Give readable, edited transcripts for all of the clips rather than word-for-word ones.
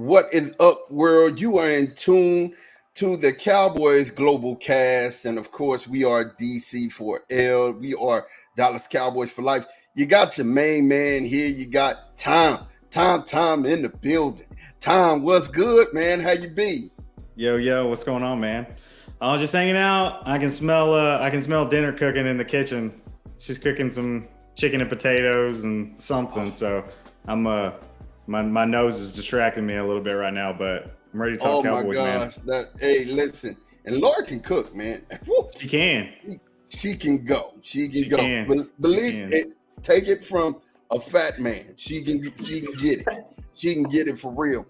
What is up, world? You are in tune to the Cowboys Global Cast. And of course, we are DC4L. We are Dallas Cowboys for life. You got your main man here. You got Tom in the building. Tom, what's good, man? How you be? Yo, what's going on, man? I was just hanging out. I can smell dinner cooking in the kitchen. She's cooking some chicken and potatoes and something. So I'm my nose is distracting me a little bit right now, but I'm ready to talk Cowboys, man. Hey, listen, and Laura can cook, man. She can. She can go. She can go. Believe it. Take it from a fat man. She can get it. She can get it for real.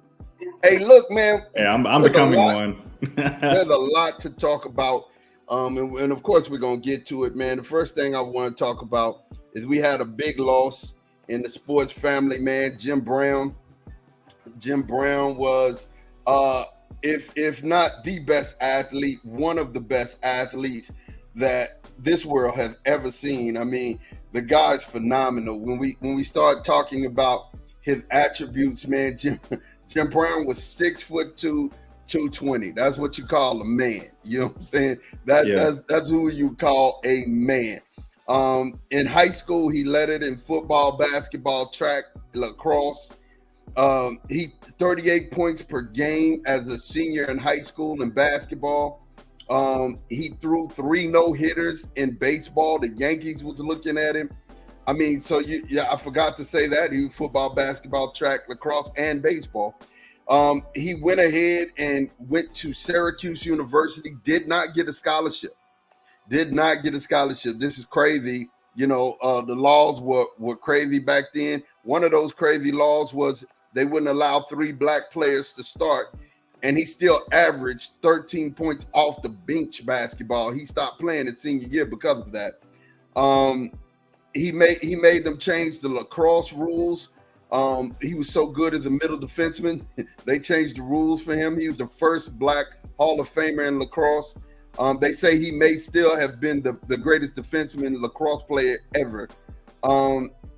Hey, look, man. Hey, I'm becoming one. There's a lot to talk about. And of course, we're going to get to it, man. The first thing I want to talk about is we had a big loss in the sports family, man. Jim Brown was, if not the best athlete, one of the best athletes that this world has ever seen. I mean, the guy's phenomenal. When we start talking about his attributes, man, Jim Brown was 6'2", 220. That's what you call a man. You know what I'm saying? That's who you call a man. In high school, he led it in football, basketball, track, lacrosse. He 38 points per game as a senior in high school in basketball. He threw 3 no-hitters in baseball. The Yankees was looking at him. I mean, so I forgot to say that. He was football, basketball, track, lacrosse, and baseball. He went ahead and went to Syracuse University, did not get a scholarship. This is crazy. You know, the laws were crazy back then. One of those crazy laws was they wouldn't allow 3 black players to start. And he still averaged 13 points off the bench basketball. He stopped playing his senior year because of that. He made them change the lacrosse rules. He was so good as a middle defenseman. They changed the rules for him. He was the first black Hall of Famer in lacrosse. They say he may still have been the greatest defenseman lacrosse player ever.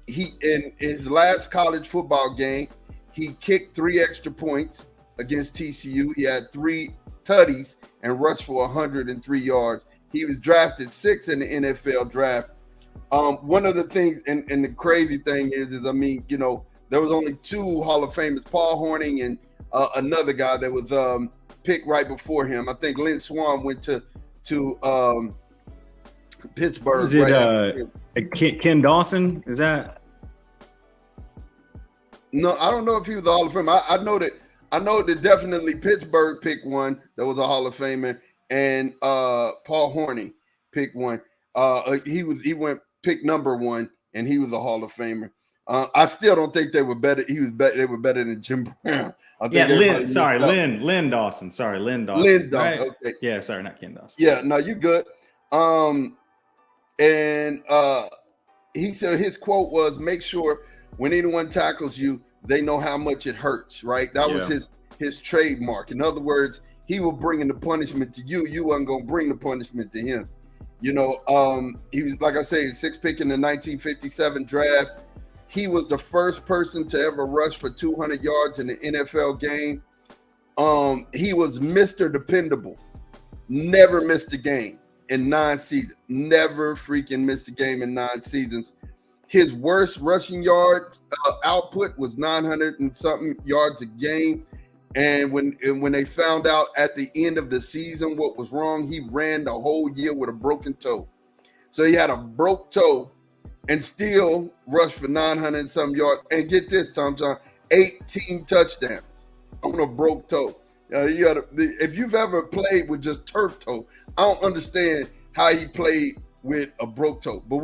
He in his last college football game, he kicked 3 extra points against TCU. He had 3 tutties and rushed for 103 yards. He was drafted 6th in the NFL draft. One of the things, and the crazy thing is I mean, you know, there was only 2 Hall of Famers, Paul Hornung and another guy that was picked right before him. I think Lynn Swann went to Pittsburgh. Is it Ken Dawson? Is that? No, I don't know if he was a Hall of Famer. I know that definitely Pittsburgh picked one that was a Hall of Famer, and Paul Hornung picked one. He went pick number 1, and he was a Hall of Famer. I still don't think they were better. They were better than Jim Brown. Lynn Dawson. Sorry, Lynn Dawson. Lynn Dawson. Right? Okay. Yeah, sorry, not Ken Dawson. Yeah, no, you good. He said his quote was, "Make sure when anyone tackles you, they know how much it hurts." Right. That was his trademark. In other words, he was bringing the punishment to you. You wasn't gonna bring the punishment to him. You know, he was, like I say, 6th pick in the 1957 draft. He was the first person to ever rush for 200 yards in the NFL game. He was Mr. Dependable. Never missed a game in 9 seasons. Never freaking missed a game in 9 seasons. His worst rushing yards output was 900 and something yards a game. And when they found out at the end of the season what was wrong, he ran the whole year with a broken toe. So he had a broke toe and still rushed for 900 and some yards. And get this, Tom John, 18 touchdowns on a broke toe. If you've ever played with just turf toe, I don't understand how he played with a broke toe. But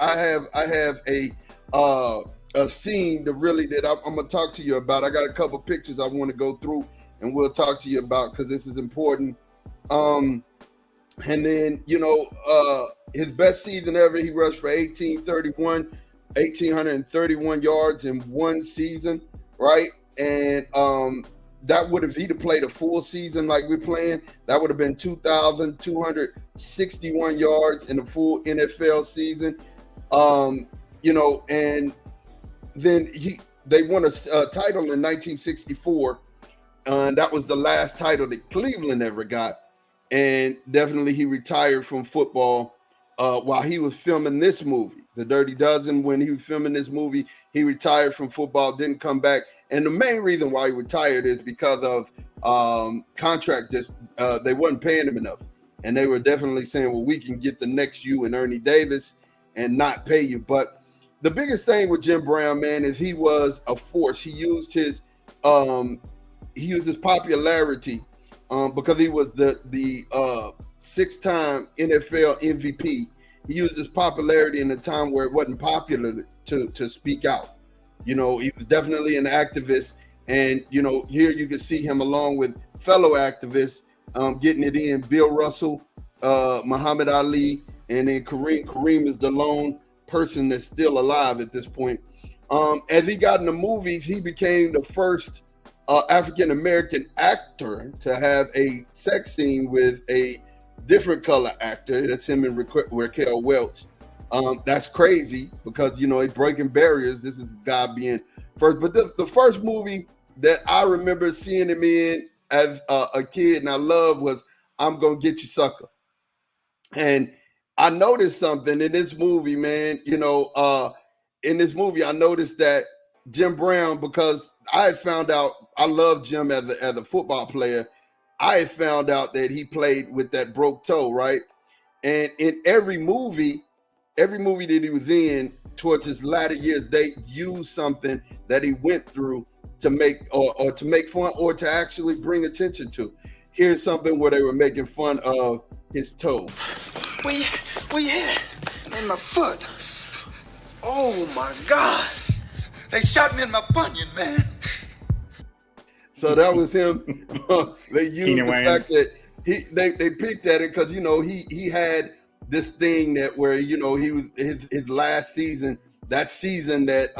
I have a scene that I'm gonna talk to you about. I got a couple pictures I want to go through, and we'll talk to you about because this is important. And then, you know, his best season ever, he rushed for 1,831 yards in 1 season, right? And that would have, he'd have played a full season like we're playing, that would have been 2,261 yards in a full NFL season. You know, and then they won a title in 1964 and that was the last title that Cleveland ever got. And definitely he retired from football while he was filming this movie, The Dirty Dozen. When he was filming this movie, he retired from football, didn't come back. And the main reason why he retired is because of contract. They wasn't paying him enough. And they were definitely saying, well, we can get the next you and Ernie Davis and not pay you. But the biggest thing with Jim Brown, man, is he was a force. He used his popularity because he was the 6-time NFL MVP. He used his popularity in a time where it wasn't popular to speak out. You know, he was definitely an activist. And, you know, here you can see him along with fellow activists getting it in. Bill Russell, Muhammad Ali, and then Kareem. Kareem is the lone person that's still alive at this point. As he got in the movies, he became the first African-American actor to have a sex scene with a different color actor. That's him and Raquel Welch. That's crazy because, you know, he's breaking barriers. This is God being first. But the first movie that I remember seeing him in as a kid and I loved was I'm Gonna Get You, Sucker. And I noticed something in this movie, man. You know, in this movie, I noticed that Jim Brown, because I had found out I love Jim as a football player. I had found out that he played with that broke toe, right? And in every movie that he was in towards his latter years, they used something that he went through to make or to make fun or to actually bring attention to. Here's something where they were making fun of his toe. We hit it in my foot. Oh my God. They shot me in my bunion, man. So that was him. They used the fact that they picked at it because, you know, he had this thing that where, you know, he was his last season, that season that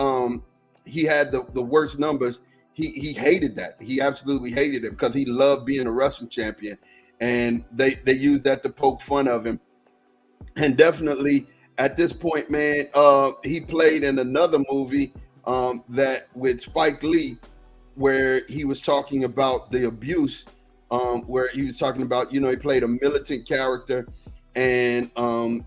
he had the worst numbers. He hated that. He absolutely hated it because he loved being a wrestling champion. And they used that to poke fun of him. And definitely at this point, man, he played in another movie that with Spike Lee, where he was talking about the abuse, where he was talking about, you know, he played a militant character and,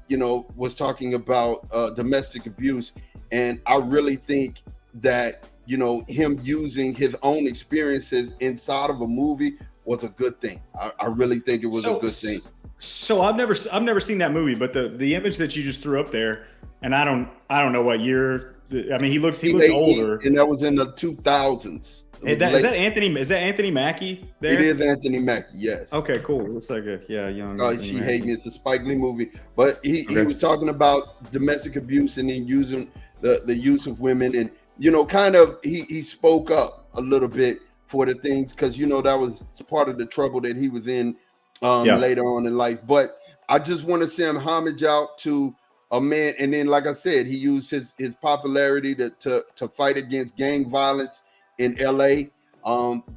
you know, was talking about domestic abuse. And I really think that, you know, him using his own experiences inside of a movie was a good thing. I really think it was a good thing. So I've never seen that movie, but the image that you just threw up there, and I don't know what year. I mean, he looks older, and that was in the 2000s. Is that Anthony Mackie there? It is Anthony Mackie, yes. Okay, cool. It looks like a young. She hates me. It's a Spike Lee movie, but he was talking about domestic abuse and then using the use of women, and, you know, kind of he spoke up a little bit for the things because, you know, that was part of the trouble that he was in later on in life. But I just want to send homage out to a man, and then, like I said, he used his popularity to fight against gang violence in LA.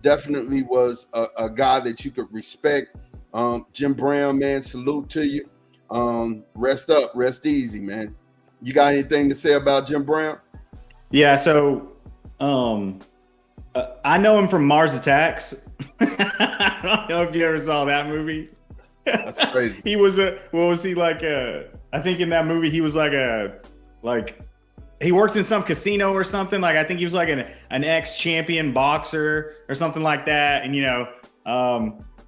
Definitely was a guy that you could respect. Jim Brown, man, salute to you. Rest up, rest easy, man. You got anything to say about Jim Brown? Yeah, so I know him from Mars Attacks. I don't know if you ever saw that movie. That's crazy. He was I think in that movie he was he worked in some casino or something. Like, I think he was like an ex-champion boxer or something like that. And, you know,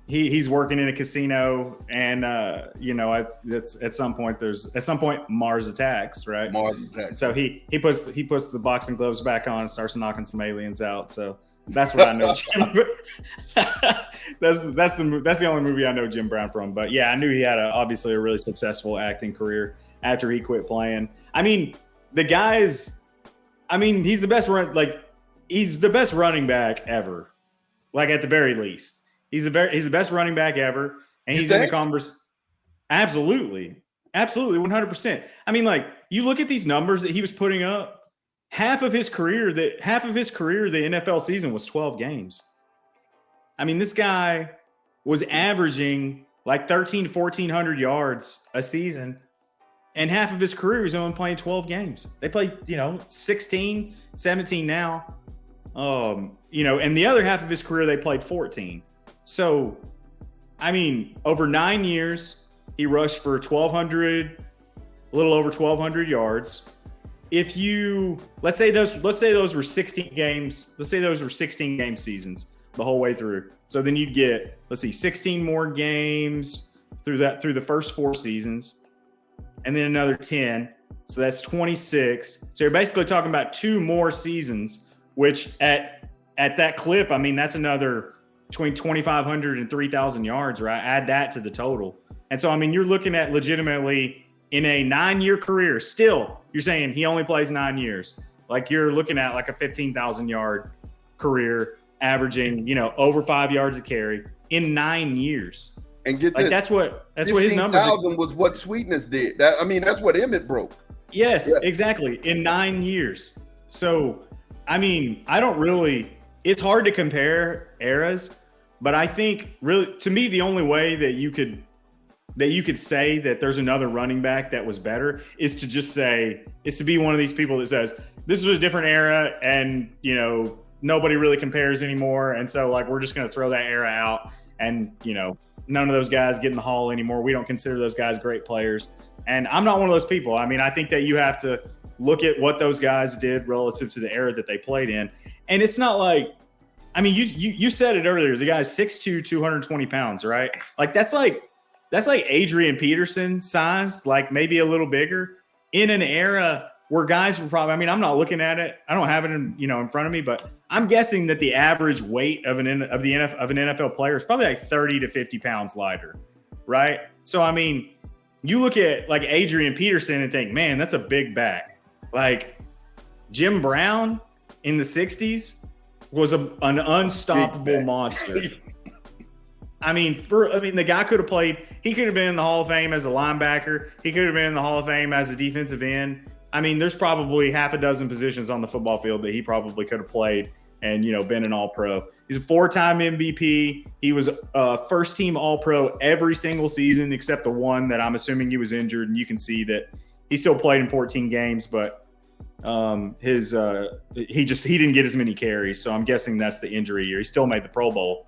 he's working in a casino, and you know, that's at some point Mars Attacks, right? Mars Attacks. So he puts the boxing gloves back on and starts knocking some aliens out. So that's what I know. That's the only movie I know Jim Brown from. But yeah, I knew he had obviously a really successful acting career after he quit playing. I mean, the guy's, he's the best running back ever. Like, at the very least, he's the best running back ever, and he's in the converse. Absolutely, 100%. I mean, like, you look at these numbers that he was putting up. Half of his career, the NFL season was 12 games. I mean, this guy was averaging like 1,400 yards a season, and half of his career he's only playing 12 games. They play, 16, 17 now. And the other half of his career, they played 14. So, I mean, over 9 years, he rushed for a little over 1,200 yards. If you let's say those were 16 games. Let's say those were 16 game seasons the whole way through. So then you'd get 16 more games through the first 4 seasons, and then another 10. So that's 26. So you're basically talking about 2 more seasons, which at that clip, I mean, that's another between 2,500 and 3,000 yards, right? Add that to the total. And so, I mean, you're looking at legitimately in a 9-year career, still, you're saying he only plays 9 years. Like you're looking at like a 15,000 yard career, averaging, over 5 yards a carry in 9 years. And get this, that's what his numbers. 15,000 was what Sweetness did. That's what Emmett broke. Yes, yeah. Exactly. In 9 years. So, I mean, it's hard to compare eras, but I think really, to me, the only way that you could say that there's another running back that was better is to be one of these people that says, this was a different era and, nobody really compares anymore. And so we're just going to throw that era out and, none of those guys get in the hall anymore. We don't consider those guys great players. And I'm not one of those people. I mean, I think that you have to look at what those guys did relative to the era that they played in. And it's not like, I mean, you said it earlier, the guy's 6'2", 220 pounds, right? That's like Adrian Peterson size, maybe a little bigger in an era where guys were probably, I mean, I'm not looking at it. I don't have it in front of me, but I'm guessing that the average weight of an NFL player is probably 30 to 50 pounds lighter, right? So, I mean, you look at Adrian Peterson and think, man, that's a big back. Jim Brown in the 60s was an unstoppable monster. I mean, the guy could have played. He could have been in the Hall of Fame as a linebacker. He could have been in the Hall of Fame as a defensive end. I mean, there's probably half a dozen positions on the football field that he probably could have played and, been an All-Pro. He's a 4-time MVP. He was first-team All-Pro every single season except the one that I'm assuming he was injured. And you can see that he still played in 14 games, but he didn't get as many carries. So I'm guessing that's the injury year. He still made the Pro Bowl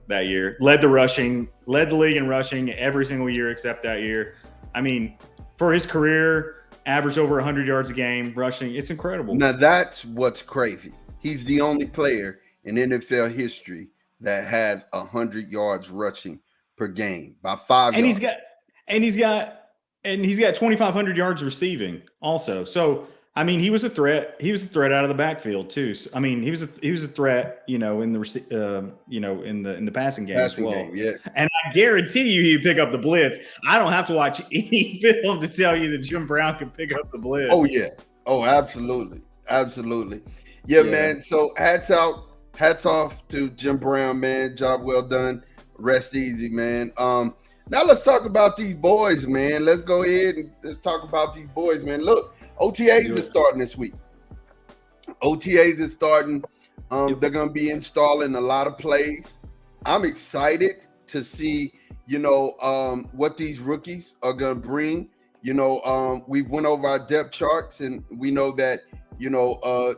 that year. Led the league in rushing every single year except that year. I mean, for his career, averaged over 100 yards a game rushing. It's incredible. Now that's what's crazy. He's the only player in NFL history that had 100 yards rushing per game by 5 yards. He's got 2,500 yards receiving also. So I mean, he was a threat. He was a threat out of the backfield too. So, I mean, he was a threat, in the passing game as well. Yeah. And I guarantee you, he'd pick up the blitz. I don't have to watch any film to tell you that Jim Brown can pick up the blitz. Oh yeah. Oh, absolutely, absolutely. Yeah, man. So hats off to Jim Brown, man. Job well done. Rest easy, man. Now let's talk about these boys, man. Let's go ahead and let's talk about these boys, man. Look. OTAs is starting this week. OTAs is starting. They're going to be installing a lot of plays. I'm excited to see, what these rookies are going to bring. We went over our depth charts, and we know that,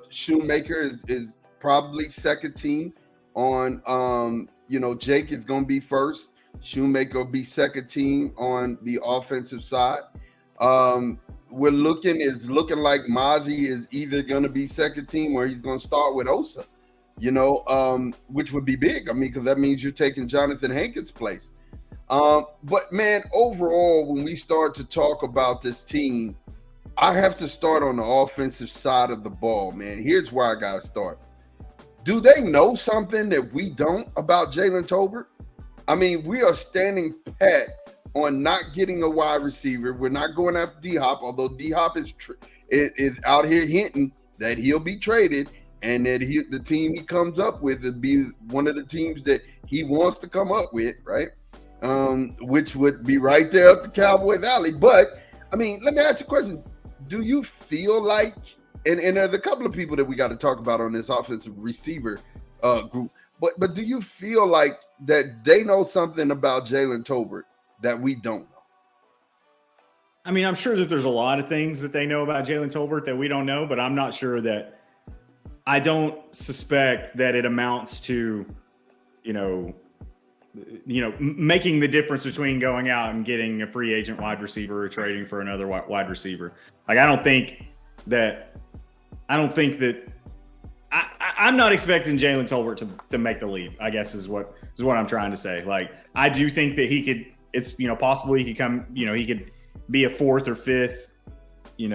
Shoemaker is probably second team on, Jake is going to be first. Shoemaker will be second team on the offensive side. It's looking like Mozzie is either going to be second team or he's going to start with Osa, which would be big. I mean, because that means you're taking Jonathan Hankins' place. But man, overall, when we start to talk about this team, I have to start on the offensive side of the ball, man. Here's where I got to start. Do they know something that we don't about Jalen Tolbert? I mean, we are standing pat on not getting a wide receiver. We're not going after D-Hop, although D-Hop is out here hinting that he'll be traded and that the team he comes up with will be one of the teams that he wants to come up with, right? Which would be right there up the Cowboys alley. But, I mean, let me ask you a question. Do you feel like, and there's a couple of people that we got to talk about on this offensive receiver group, but do you feel like that they know something about Jalen Tolbert that we don't know? I mean, I'm sure that there's a lot of things that they know about Jalen Tolbert that we don't know, but I'm not sure that I don't suspect that it amounts to, making the difference between going out and getting a free agent wide receiver or trading for another wide receiver. Like, I don't think that I'm not expecting Jalen Tolbert to make the leap, I guess is what I'm trying to say. Like, I do think that he could, it's, possibly he could come, he could be a fourth or fifth at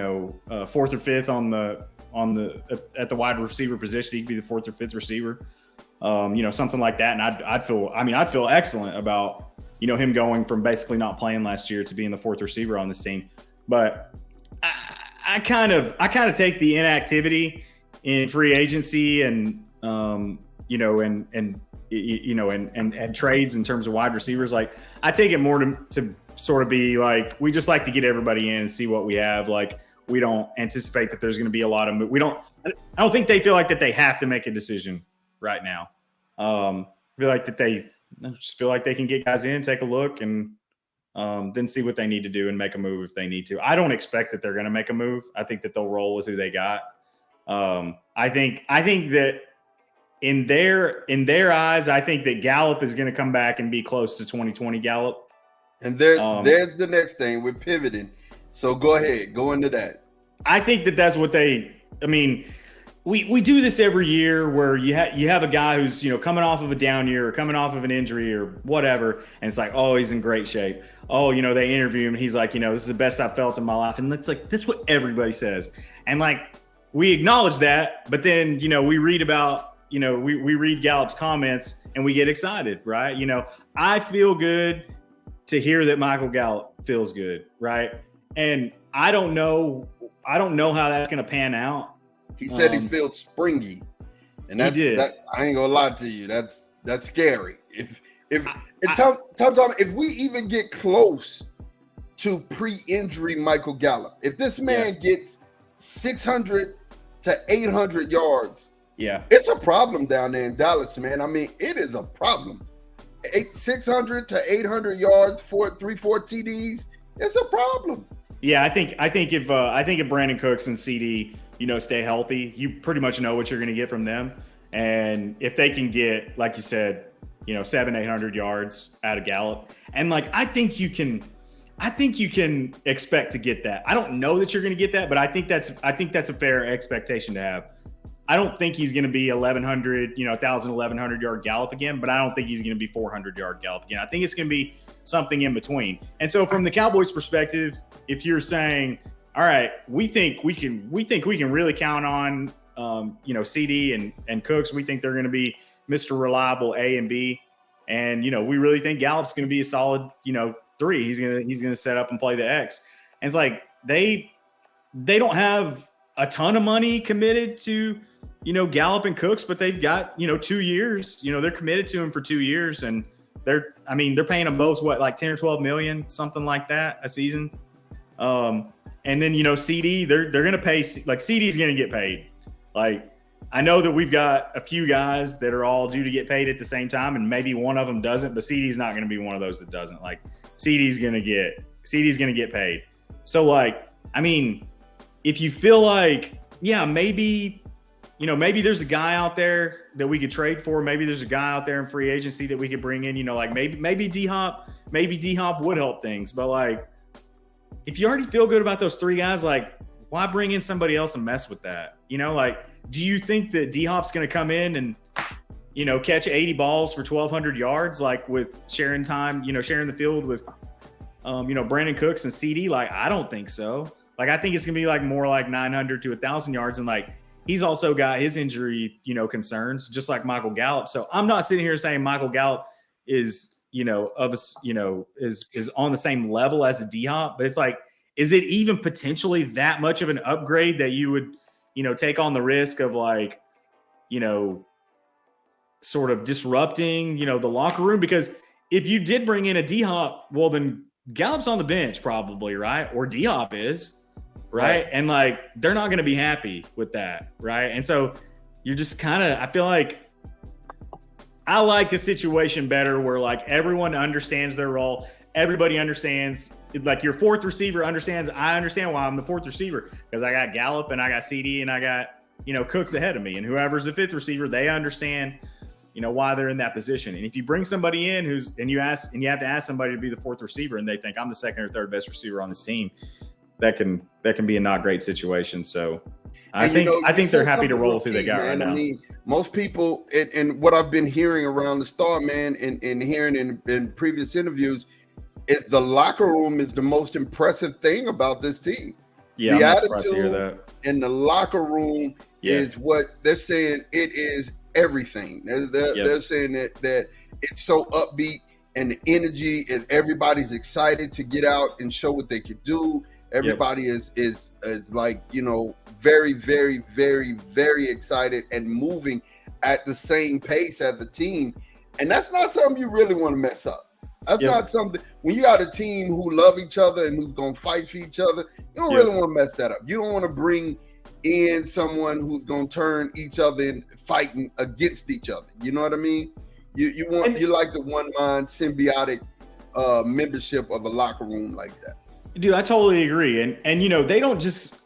the wide receiver position. He could be the fourth or fifth receiver, something like that. And I'd feel excellent about, him going from basically not playing last year to being the fourth receiver on this team. But I kind of take the inactivity in free agency and trades in terms of wide receivers. Like, I take it more to sort of be like, we just like to get everybody in and see what we have. Like, we don't anticipate that there's going to be a lot of I don't think they feel like that they have to make a decision right now. I just feel like they can get guys in, take a look, and then see what they need to do and make a move if they need to. I don't expect that they're going to make a move. I think that they'll roll with who they got. I think that in their eyes, I think that Gallup is going to come back and be close to 2020 Gallup. And there's the next thing. We're pivoting. So go ahead, go into that. I think that that's what we do this every year where you have a guy who's, coming off of a down year or coming off of an injury or whatever. And it's like, oh, he's in great shape. Oh, they interview him. He's like, this is the best I've felt in my life. And that's what everybody says. And like, we acknowledge that, but then, we read about, we read Gallup's comments and we get excited, right? I feel good to hear that Michael Gallup feels good, right? And I don't know how that's going to pan out. He said he feels springy, and that I ain't gonna lie to you. That's scary. If we even get close to pre-injury Michael Gallup, if this man gets 600 to 800 yards, it's a problem down there in Dallas, man. I mean, it is a problem. 600 to 800 yards, 4 TDs, it's a problem. Yeah, I think if Brandon Cooks and CD, stay healthy, you pretty much know what you're going to get from them. And if they can get, like you said, 700-800 yards out of Gallup, and like I think you can expect to get that. I don't know that you're going to get that, but I think that's a fair expectation to have. I don't think he's going to be 1,100 yard Gallup again, but I don't think he's going to be 400 yard Gallup again. I think it's going to be something in between. And so from the Cowboys perspective, if you're saying, all right, we think we can really count on, CD and Cooks, we think they're going to be Mr. Reliable A and B. And, we really think Gallup's going to be a solid, 3. He's going to set up and play the X. And it's like, they don't have a ton of money committed to, Gallup and Cooks, but they've got, 2 years, they're committed to him for 2 years, and they're paying them both like 10 or 12 million, something like that a season. And then, CD, they're going to pay, like CD's going to get paid. Like, I know that we've got a few guys that are all due to get paid at the same time, and maybe one of them doesn't, but CD's not going to be one of those that doesn't. Like, CD's going to get paid. So like, if you feel like, maybe there's a guy out there that we could trade for. Maybe there's a guy out there in free agency that we could bring in, like maybe D-Hop would help things. But like, if you already feel good about those 3 guys, like, why bring in somebody else and mess with that? Like, do you think that D-Hop's going to come in and, catch 80 balls for 1,200 yards, like with sharing time, sharing the field with, Brandon Cooks and CD? Like, I don't think so. Like, I think it's going to be like more like 900 to 1,000 yards. And like, he's also got his injury, concerns, just like Michael Gallup. So I'm not sitting here saying Michael Gallup is, is on the same level as a D-Hop, but it's like, is it even potentially that much of an upgrade that you would, take on the risk of like, sort of disrupting, the locker room? Because if you did bring in a D-Hop, well, then Gallup's on the bench probably, right? Or D-Hop is, right? And like, they're not going to be happy with that, right? And so you're just kind of, I feel like I like the situation better where like everyone understands their role. Everybody understands, like your fourth receiver understands. I understand why I'm the fourth receiver, because I got Gallup and I got CD and I got, Cook's ahead of me, and whoever's the fifth receiver, they understand, why they're in that position. And if you bring somebody in and you have to ask somebody to be the fourth receiver, and they think I'm the second or third best receiver on this team, that can be a not great situation. So I think they're happy to roll with who they got right now. I mean, most people, and what I've been hearing around the Star, man, and hearing in previous interviews, is the locker room is the most impressive thing about this team. Yeah, the I'm surprised to hear that. In the locker room is what they're saying. It is everything. They're saying that it's so upbeat, and the energy, and everybody's excited to get out and show what they could do. Everybody is like, very, very, very, very excited and moving at the same pace as the team. And that's not something you really want to mess up. That's not something, when you got a team who love each other and who's going to fight for each other, you don't really want to mess that up. You don't want to bring in someone who's going to turn each other in fighting against each other. You know what I mean? You like the one mind symbiotic membership of a locker room like that. Dude, I totally agree. And they don't just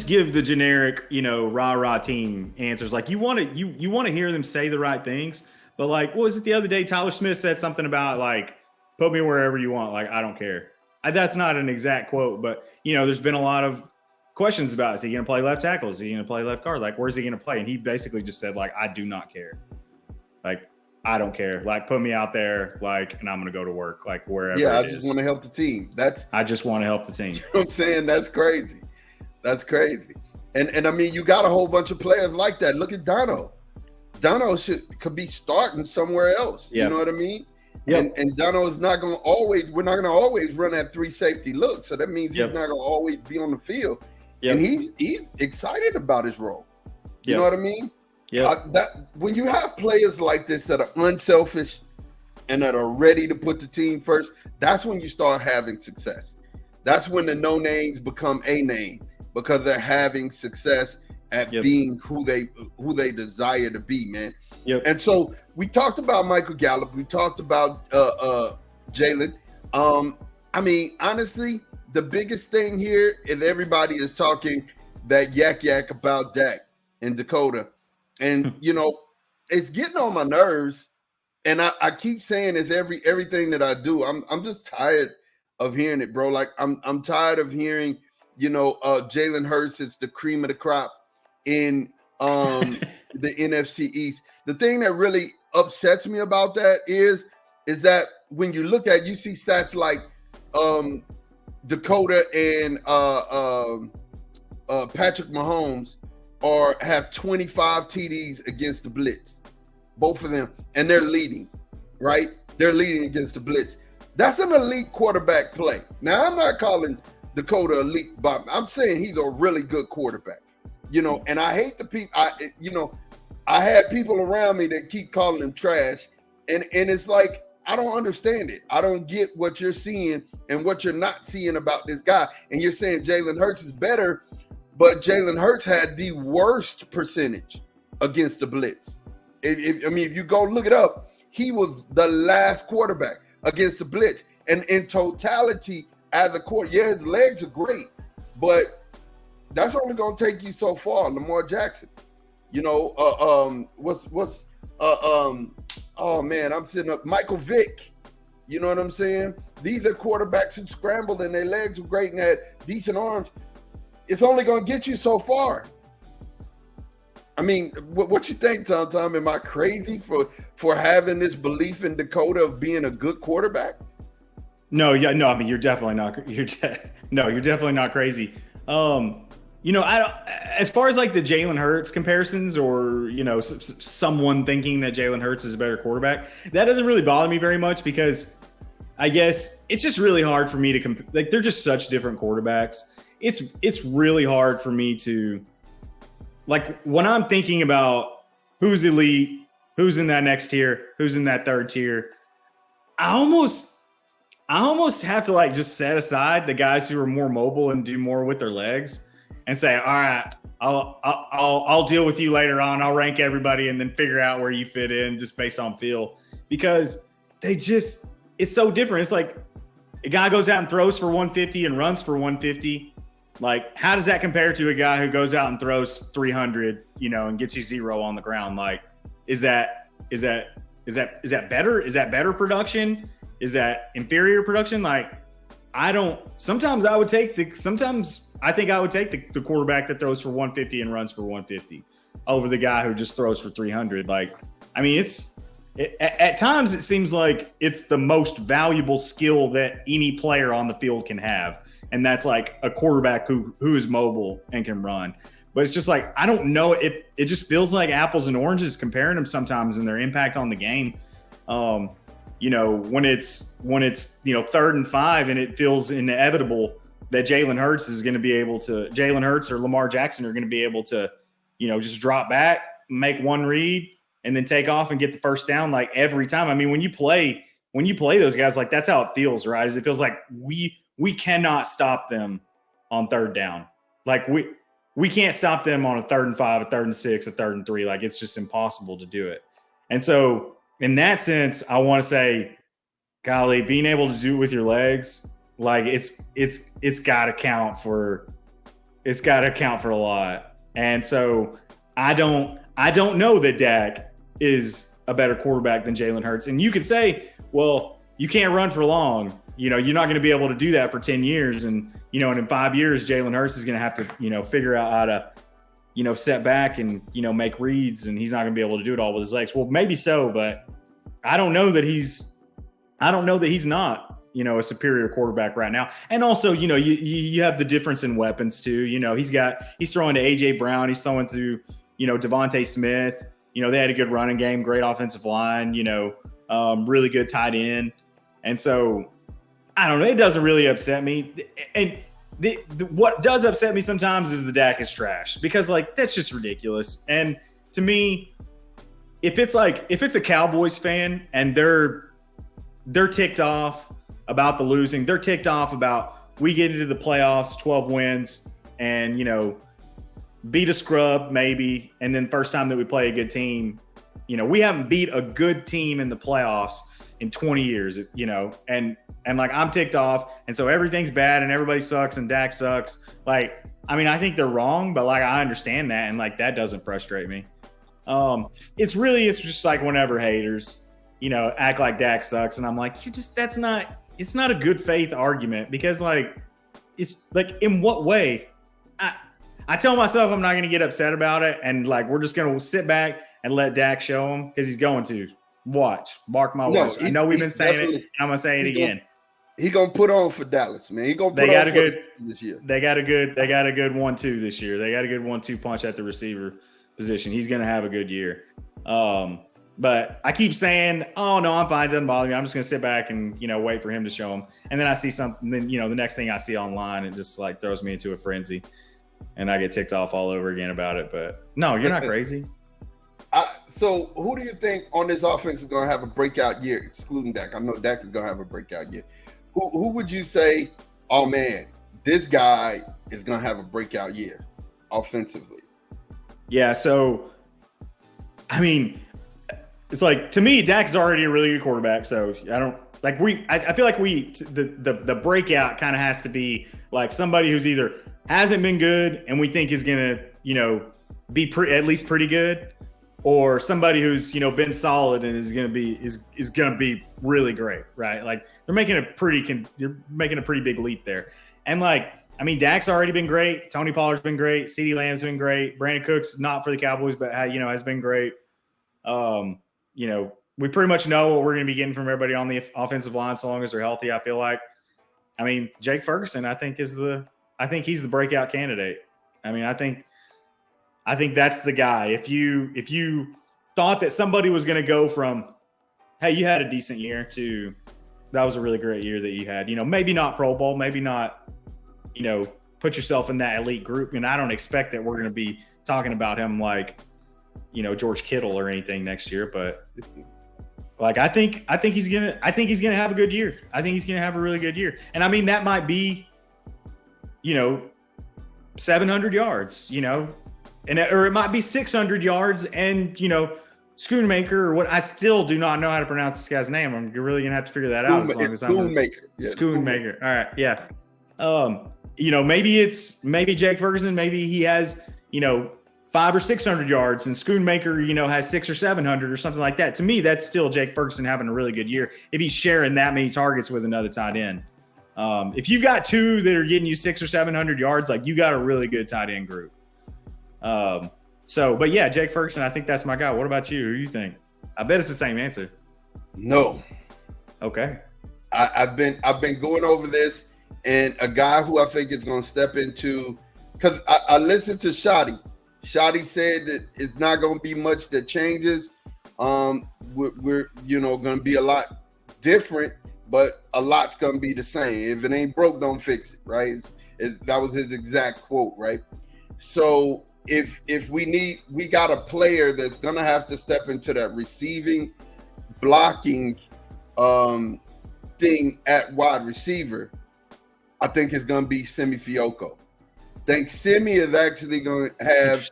give the generic, rah-rah team answers. Like you want to hear them say the right things. But like, what was it the other day? Tyler Smith said something about like, put me wherever you want. Like, I don't care. That's not an exact quote, but there's been a lot of questions about, is he going to play left tackle? Is he going to play left guard? Like, where's he going to play? And he basically just said like, I do not care. Like, I don't care. Like, put me out there, like, and I'm going to go to work, like, wherever it is. I just want to help the team. I just want to help the team. You know what I'm saying? That's crazy. That's crazy. And I mean, you got a whole bunch of players like that. Look at Dono. Dono could be starting somewhere else. You know what I mean? Yep. And Dono is not going to always, we're not going to always run that 3 safety look. So that means he's not going to always be on the field. And he's excited about his role. You know what I mean? Yeah. When you have players like this that are unselfish and that are ready to put the team first, that's when you start having success. That's when the no names become a name, because they're having success at being who they desire to be, man. And so we talked about Michael Gallup. We talked about Jalen. I mean, honestly, the biggest thing here is everybody is talking that yak about Dak and Dakota. And, it's getting on my nerves. And I keep saying it's everything that I do. I'm just tired of hearing it, bro. Like, I'm tired of hearing, Jalen Hurts is the cream of the crop in the NFC East. The thing that really upsets me about that is that when you look at, you see stats like Dakota and Patrick Mahomes have 25 TDs against the blitz, both of them, and they're leading, right? They're leading against the blitz. That's an elite quarterback play. Now, I'm not calling Dakota elite, but I'm saying he's a really good quarterback, and I hate the people. I had people around me that keep calling him trash, and it's like, I don't understand it. I don't get what you're seeing and what you're not seeing about this guy. And you're saying Jalen Hurts is better, but Jalen Hurts had the worst percentage against the blitz. If you go look it up, he was the last quarterback against the blitz. And in totality, as a quarterback, his legs are great, but that's only going to take you so far. Lamar Jackson, oh man, I'm sitting up. Michael Vick, you know what I'm saying? These are quarterbacks who scrambled and their legs were great and had decent arms. It's only going to get you so far. I mean, what you think, Tom? Am I crazy for having this belief in Dakota of being a good quarterback? No. I mean, you're definitely not. You're definitely not crazy. I don't. As far as like the Jalen Hurts comparisons, or someone thinking that Jalen Hurts is a better quarterback, that doesn't really bother me very much, because I guess it's just really hard for me to like, they're just such different quarterbacks. It's really hard for me to, like, when I'm thinking about who's elite, who's in that next tier, who's in that third tier, I almost have to like just set aside the guys who are more mobile and do more with their legs and say, all right, I'll deal with you later on. I'll rank everybody and then figure out where you fit in just based on feel, because it's so different. It's like a guy goes out and throws for 150 and runs for 150. Like, how does that compare to a guy who goes out and throws 300, and gets you 0 on the ground? Like, is that better? Is that better production? Is that inferior production? Like, sometimes I think I would take the quarterback that throws for 150 and runs for 150 over the guy who just throws for 300. Like, I mean, at times it seems like it's the most valuable skill that any player on the field can have. And that's like a quarterback who is mobile and can run. But it's just like, I don't know. It just feels like apples and oranges comparing them sometimes in their impact on the game. When it's 3rd and 5 and it feels inevitable that Jalen Hurts or Lamar Jackson are going to be able to, just drop back, make one read, and then take off and get the first down like every time. I mean, when you play those guys, like that's how it feels, right? It feels like we cannot stop them on 3rd down. Like we can't stop them on a 3rd and 5, a 3rd and 6, a 3rd and 3. Like it's just impossible to do it. And so in that sense, I want to say, golly, being able to do it with your legs, like it's got to count for a lot. And so I don't know that Dak is a better quarterback than Jalen Hurts. And you could say, well, you can't run for long. You're not going to be able to do that for 10 years. And in 5 years, Jalen Hurts is going to have to, figure out how to, set back and, make reads, and he's not going to be able to do it all with his legs. Well, maybe so, but I don't know that he's not, a superior quarterback right now. And also, you have the difference in weapons too. He's throwing to AJ Brown. He's throwing to, Devontae Smith. They had a good running game, great offensive line, really good tight end. And so I don't know. It doesn't really upset me. And what does upset me sometimes is the Dak is trash, because like, that's just ridiculous. And to me, if it's a Cowboys fan and they're ticked off about the losing, they're ticked off about we get into the playoffs, 12 wins, and, beat a scrub maybe. And then first time that we play a good team, we haven't beat a good team in the playoffs in 20 years, and like I'm ticked off. And so everything's bad and everybody sucks and Dak sucks. Like, I mean, I think they're wrong, but like, I understand that. And like, that doesn't frustrate me. It's just like whenever haters, act like Dak sucks. And I'm like, it's not a good faith argument, because like, it's like, in what way? I tell myself I'm not going to get upset about it. And like, we're just going to sit back and let Dak show him, because he's going to. Watch. Mark my words. I know we've been saying it, and I'm going to say it again. He going to put on for Dallas, man. He going to put on for this year. They got a good 1-2 this year. They got a good 1-2 punch at the receiver position. He's going to have a good year. But I keep saying, oh, no, I'm fine. It doesn't bother me. I'm just going to sit back and, wait for him to show him. And then I see something, then, the next thing I see online, it just like throws me into a frenzy. And I get ticked off all over again about it. But no, you're not crazy. So who do you think on this offense is going to have a breakout year, excluding Dak? I know Dak is going to have a breakout year. Who would you say, oh, man, this guy is going to have a breakout year offensively? Yeah, so, I mean, it's like, to me, Dak is already a really good quarterback. So I don't – like I feel like the breakout kind of has to be like somebody who's either hasn't been good and we think is going to, be at least pretty good, or somebody who's, been solid and is going to be really great, right? Like they're making a pretty big leap there. And like, I mean, Dak's already been great. Tony Pollard's been great. CeeDee Lamb's been great. Brandon Cooks, not for the Cowboys, but has been great. We pretty much know what we're going to be getting from everybody on the offensive line so long as they're healthy. I feel like, I mean, Jake Ferguson, I think he's the breakout candidate. I mean, I think that's the guy. If you thought that somebody was going to go from, hey, you had a decent year, to that was a really great year that you had, maybe not Pro Bowl, maybe not, put yourself in that elite group. And I don't expect that we're going to be talking about him like, George Kittle or anything next year, but like, I think he's going to have a good year. I think he's going to have a really good year. And I mean, that might be, 700 yards, or it might be 600 yards and, Schoonmaker, or what, I still do not know how to pronounce this guy's name. I'm really going to have to figure that out. As long as I'm Schoonmaker. Schoonmaker. All right. Yeah. maybe Jake Ferguson, maybe he has, 500 or 600 yards, and Schoonmaker, has 600 or 700 or something like that. To me, that's still Jake Ferguson having a really good year if he's sharing that many targets with another tight end. If you've got two that are getting you 600 or 700 yards, like, you got a really good tight end group. But yeah, Jake Ferguson, I think that's my guy. What about you? Who do you think? I bet it's the same answer. No. Okay. I've been going over this, and a guy who I think is going to step into, because I listened to Shotty. Shotty said that it's not going to be much that changes. We're going to be a lot different, but a lot's going to be the same. If it ain't broke, don't fix it, right? That was his exact quote, right? So if we got a player that's going to have to step into that receiving, blocking thing at wide receiver, I think it's going to be Simi Fehoko. I think Simi is actually going to have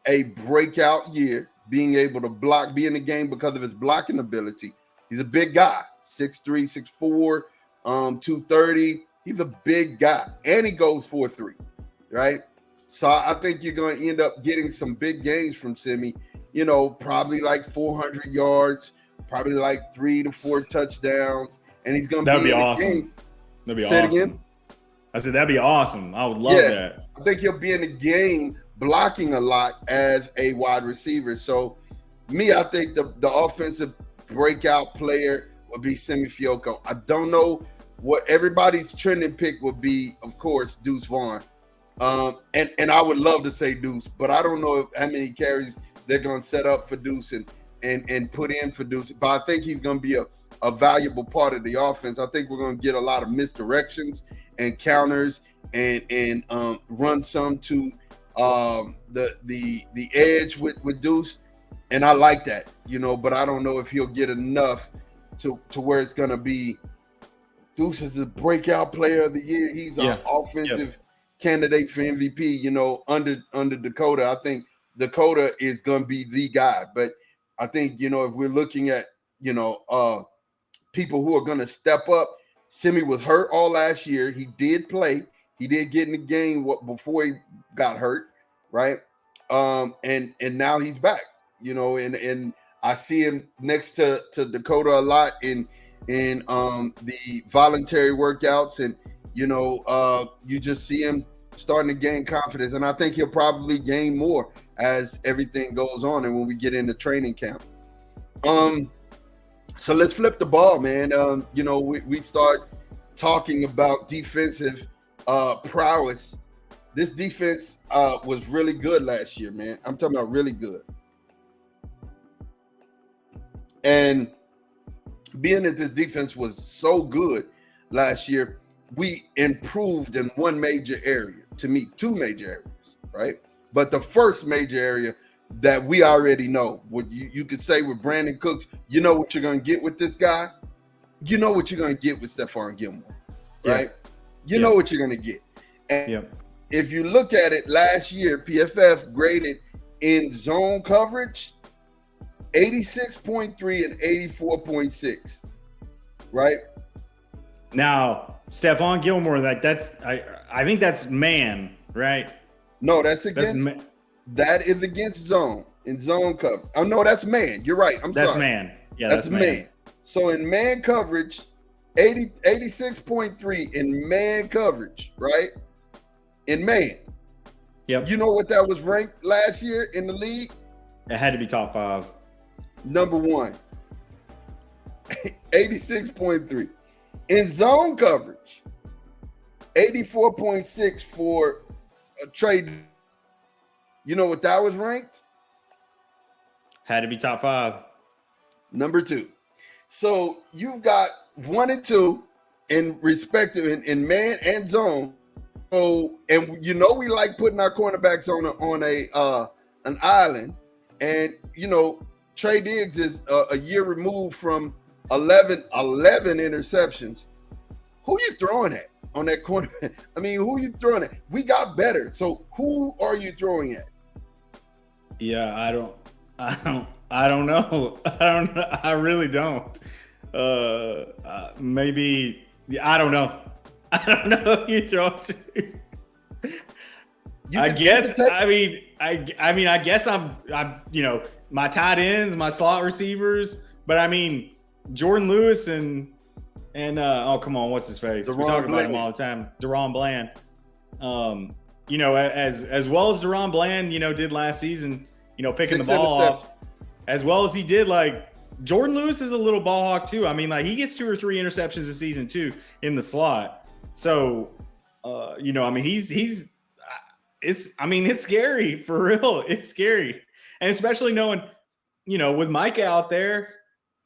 a breakout year, being able to block, be in the game because of his blocking ability. He's a big guy, 6'3", 6'4", 230. He's a big guy, and he goes 4'3", right? So I think you're going to end up getting some big gains from Simi, probably like 400 yards, probably like 3 to 4 touchdowns, and he's going to be awesome. That'd be awesome. Again? I said that'd be awesome. I would love that. I think he'll be in the game blocking a lot as a wide receiver. So, I think the offensive breakout player would be Simi Fehoko. I don't know what everybody's trending pick would be. Of course, Deuce Vaughn, and I would love to say Deuce, but I don't know how many carries they're going to set up for Deuce and put in for Deuce. But I think he's going to be a valuable part of the offense. I think we're going to get a lot of misdirections and counters and run some to the edge with Deuce, and I like that, but I don't know if he'll get enough to where it's going to be. Deuce is the breakout player of the year. He's an offensive candidate for MVP, under Dakota. I think Dakota is going to be the guy, but I think, if we're looking at, people who are going to step up, Simi was hurt all last year. He did play. He did get in the game before he got hurt, right? And now he's back, and I see him next to Dakota a lot in the voluntary workouts, and you just see him starting to gain confidence, and I think he'll probably gain more as everything goes on and when we get into training camp. So let's flip the ball, man. We start talking about defensive prowess. This defense was really good last year, man. I'm talking about really good. And being that this defense was so good last year, we improved in one major area. To me, two major areas, right? But the first major area that we already know, what you could say with Brandon Cooks, you know what you're going to get with this guy. You know what you're going to get with Stephon Gilmore, right? You know what you're going to get. And if you look at it last year, PFF graded in zone coverage 86.3 and 84.6, right? Now, Stephon Gilmore, I think that's man, right? No, that's against. That is against zone, in zone coverage. Oh, no, that's man. You're right. That's sorry. Man. Yeah, that's man. So in man coverage, 86.3 in man coverage, right? In man. Yep. You know what that was ranked last year in the league? It had to be top 5. Number 1. 86.3. In zone coverage, 84.6 for a trade. You know what that was ranked? Had to be top 5. Number 2. So you've got 1 and 2 in respective in man and zone. So, and we like putting our cornerbacks on an island, and Trey Diggs is a year removed from 11 interceptions. Who you throwing at on that corner? I mean, who you throwing at? We got better. So who are you throwing at? Yeah, I don't know. I don't know. I really don't. Maybe I don't know. I don't know who you throw it to. I guess I'm my tight ends, my slot receivers, but I mean Jordan Lewis and oh come on, what's his face? We talk about him all the time, DaRon Bland. As well as DaRon Bland, did last season, picking the ball off, as well as he did. Like Jordan Lewis is a little ball hawk too. I mean, like he gets 2 or 3 interceptions a season too in the slot. So, it's scary for real. It's scary, and especially knowing, with Micah out there,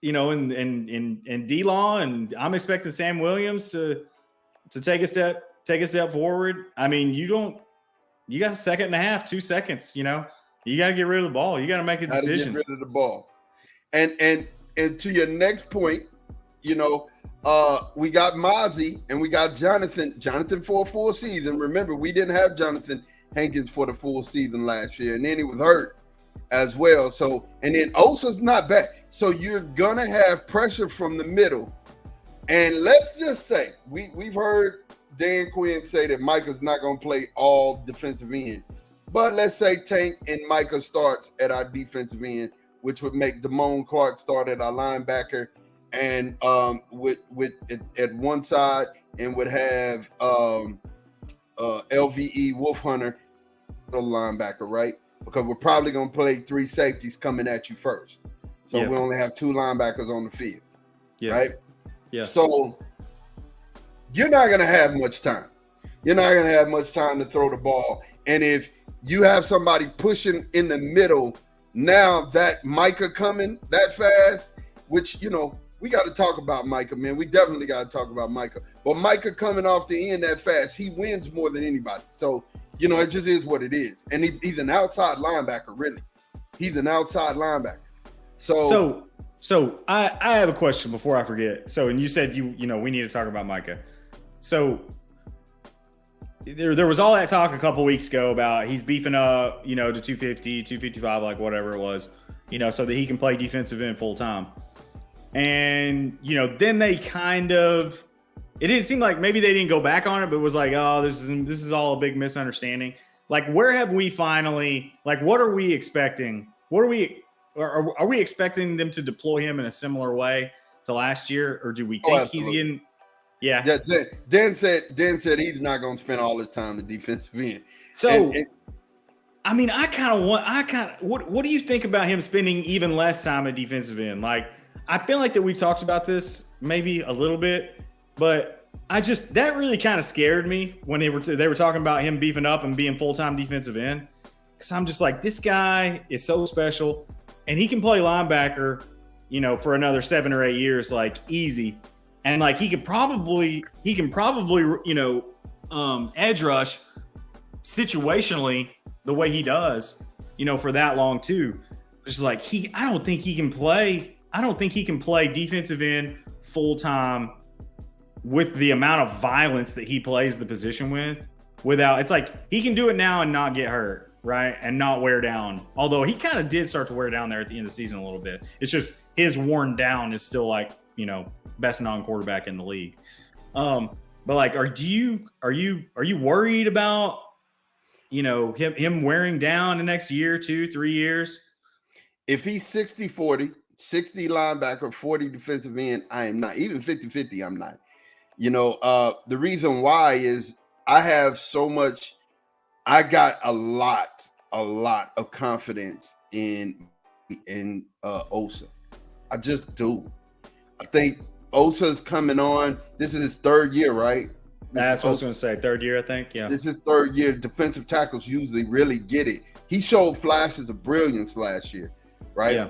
and D-Law, and I'm expecting Sam Williams to take a step forward. I mean, you got a second and a half, 2 seconds. You got to get rid of the ball. You got to make a decision. Get rid of the ball, and to your next point, we got Mozzie and we got Jonathan for a full season. Remember, we didn't have Jonathan Hankins for the full season last year, and then he was hurt as well. So, and then Osa's not back. So you're gonna have pressure from the middle. And let's just say we've heard Dan Quinn say that Micah's not gonna play all defensive end. But let's say Tank and Micah starts at our defensive end, which would make Damone Clark start at our linebacker, and with at one side, and would have LVE Wolf Hunter, the linebacker, right? Because we're probably going to play 3 safeties coming at you first. So we only have 2 linebackers on the field, right? Yeah. So you're not going to have much time. You're not going to have much time to throw the ball. And if you have somebody pushing in the middle, now that Micah coming that fast, which, we got to talk about Micah, man. We definitely got to talk about Micah. But Micah coming off the end that fast, he wins more than anybody. So, it just is what it is. And he's an outside linebacker, really. He's an outside linebacker. So I have a question before I forget. So, and you said we need to talk about Micah. So there was all that talk a couple weeks ago about he's beefing up, to 250, 255, like whatever it was, so that he can play defensive end full time. And, then they it didn't seem like maybe they didn't go back on it, but it was like, oh, this is all a big misunderstanding. Like, where have we finally, like, what are we expecting? Are we expecting them to deploy him in a similar way to last year? Or do we think he's getting, yeah. Dan said he's not going to spend all his time in defensive end. So, I mean, what do you think about him spending even less time at defensive end? Like, I feel like that we've talked about this maybe a little bit, but that really kind of scared me when they were talking about him beefing up and being full-time defensive end. Because I'm just like, this guy is so special, and he can play linebacker, for another 7 or 8 years, like easy. And like he can probably edge rush situationally the way he does, for that long too. It's like I don't think he can play defensive end full time with the amount of violence that he plays the position with. It's like he can do it now and not get hurt, right? And not wear down. Although he kind of did start to wear down there at the end of the season a little bit. It's just his worn down is still like, best non-quarterback in the league. But like, are you worried about, him wearing down the next year, 2, 3 years? If he's 60-40, 60 linebacker, 40 defensive end, I am not. Even 50-50, I'm not. The reason why is I got a lot of confidence in Osa. I just do. I think Osa's coming on. This is his 3rd year, right? That's what I was going to say. 3rd year, I think. Yeah. This is 3rd year. Defensive tackles usually really get it. He showed flashes of brilliance last year, right? Yeah.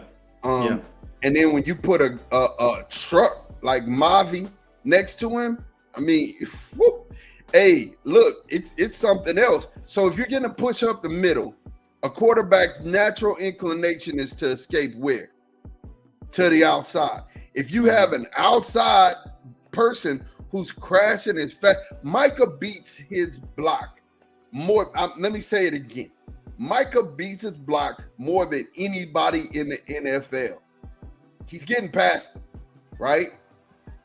And then when you put a truck like Mavi next to him, I mean, whoop, hey, look, it's something else. So if you're going to push up the middle, a quarterback's natural inclination is to escape where? To the outside. If you have an outside person who's crashing his fast, Micah beats his block more. Let me say it again. Micah beats his block more than anybody in the NFL. He's getting past him, right?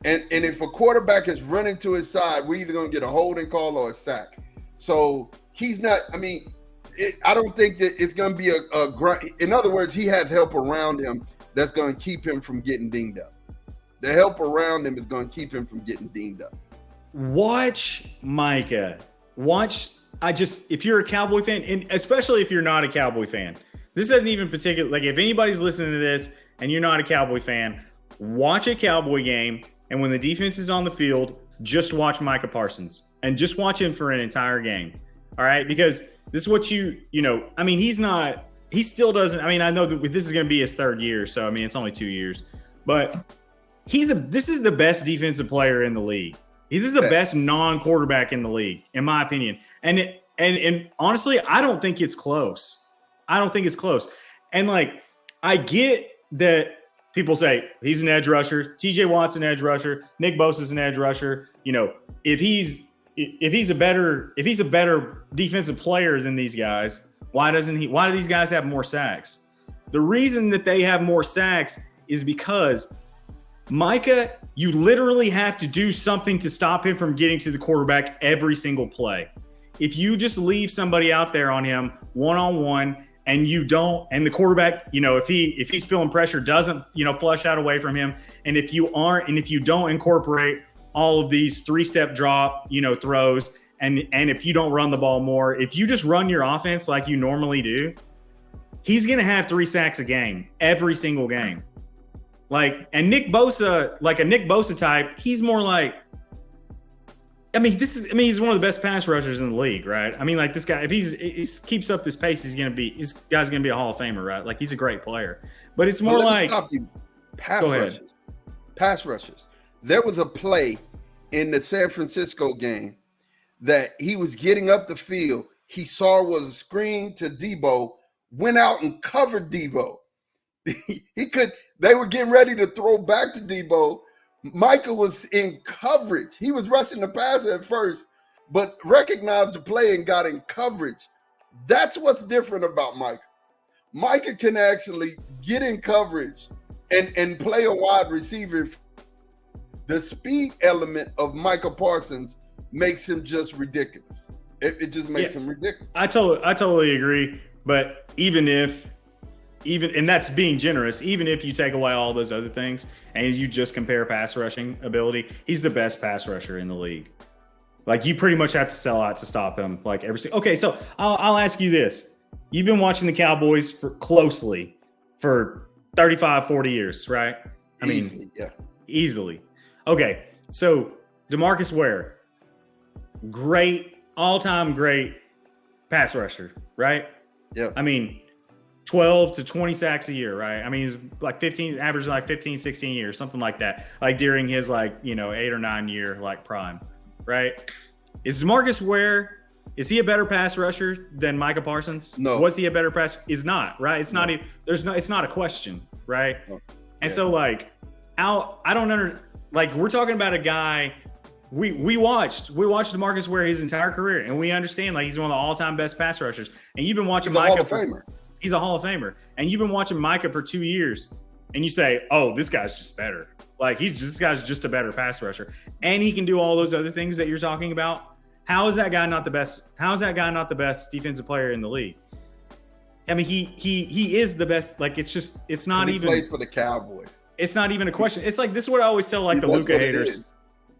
And if a quarterback is running to his side, we're either going to get a holding call or a sack. So he's not, I mean, I don't think that it's going to be a grunt. In other words, he has help around him that's going to keep him from getting dinged up. The help around him is going to keep him from getting dinged up. Watch Micah. If you're a Cowboy fan, and especially if you're not a Cowboy fan, this isn't even particular. Like, if anybody's listening to this and you're not a Cowboy fan, watch a Cowboy game, and when the defense is on the field, just watch Micah Parsons and just watch him for an entire game. All right, because this is what he still doesn't. I mean, I know that this is going to be his third year, so I mean, it's only 2 years, but this is the best defensive player in the league. This is the best non-quarterback in the league, in my opinion. And honestly, I don't think it's close. And like, I get that people say he's an edge rusher, TJ Watt's an edge rusher, Nick Bosa's an edge rusher. You know, if he's a better defensive player than these guys, why do these guys have more sacks? The reason that they have more sacks is because Micah, you literally have to do something to stop him from getting to the quarterback every single play. If you just leave somebody out there on him one-on-one and you don't, and the quarterback, if he's feeling pressure, doesn't, flush out away from him, and if you don't incorporate all of these 3-step drop, throws, and if you don't run the ball more, if you just run your offense like you normally do, he's going to have 3 sacks a game, every single game. And Nick Bosa, like a Nick Bosa type, he's more like, he's one of the best pass rushers in the league, right? I mean, like, this guy, if he keeps up this pace, this guy's going to be a Hall of Famer, right? Like, he's a great player. But it's more like, stop you. Pass rushers. There was a play in the San Francisco game that he was getting up the field. He saw was a screen to Debo, went out and covered Debo. They were getting ready to throw back to Debo. Micah was in coverage. He was rushing the passer at first, but recognized the play and got in coverage. That's what's different about Micah. Micah can actually get in coverage and play a wide receiver. The speed element of Micah Parsons makes him just ridiculous. It just makes him ridiculous. I totally agree. But and that's being generous, even if you take away all those other things and you just compare pass rushing ability, he's the best pass rusher in the league. Like, you pretty much have to sell out to stop him. Like, okay, so I'll ask you this. You've been watching the Cowboys closely for 35, 40 years, right? Easily. Okay, so DeMarcus Ware, all-time great pass rusher, right? Yeah. 12 to 20 sacks a year, right? He's like 15, 16 years, something like that. Like, during his 8 or 9 year prime, right? Is DeMarcus Ware, is he a better pass rusher than Micah Parsons? No. Was he a better pass? Is not, right? It's not even, it's not a question, right? No. And so I don't we're talking about a guy. We watched DeMarcus Ware his entire career, and we understand he's one of the all-time best pass rushers. And you've been watching Micah. He's a Hall of Famer. And you've been watching Micah for 2 years, and you say, oh, this guy's just better. This guy's just a better pass rusher. And he can do all those other things that you're talking about. How is that guy not the best? How is that guy not the best defensive player in the league? He is the best. It's not even. He plays for the Cowboys. It's not even a question. It's this is what I always tell the Luka haters.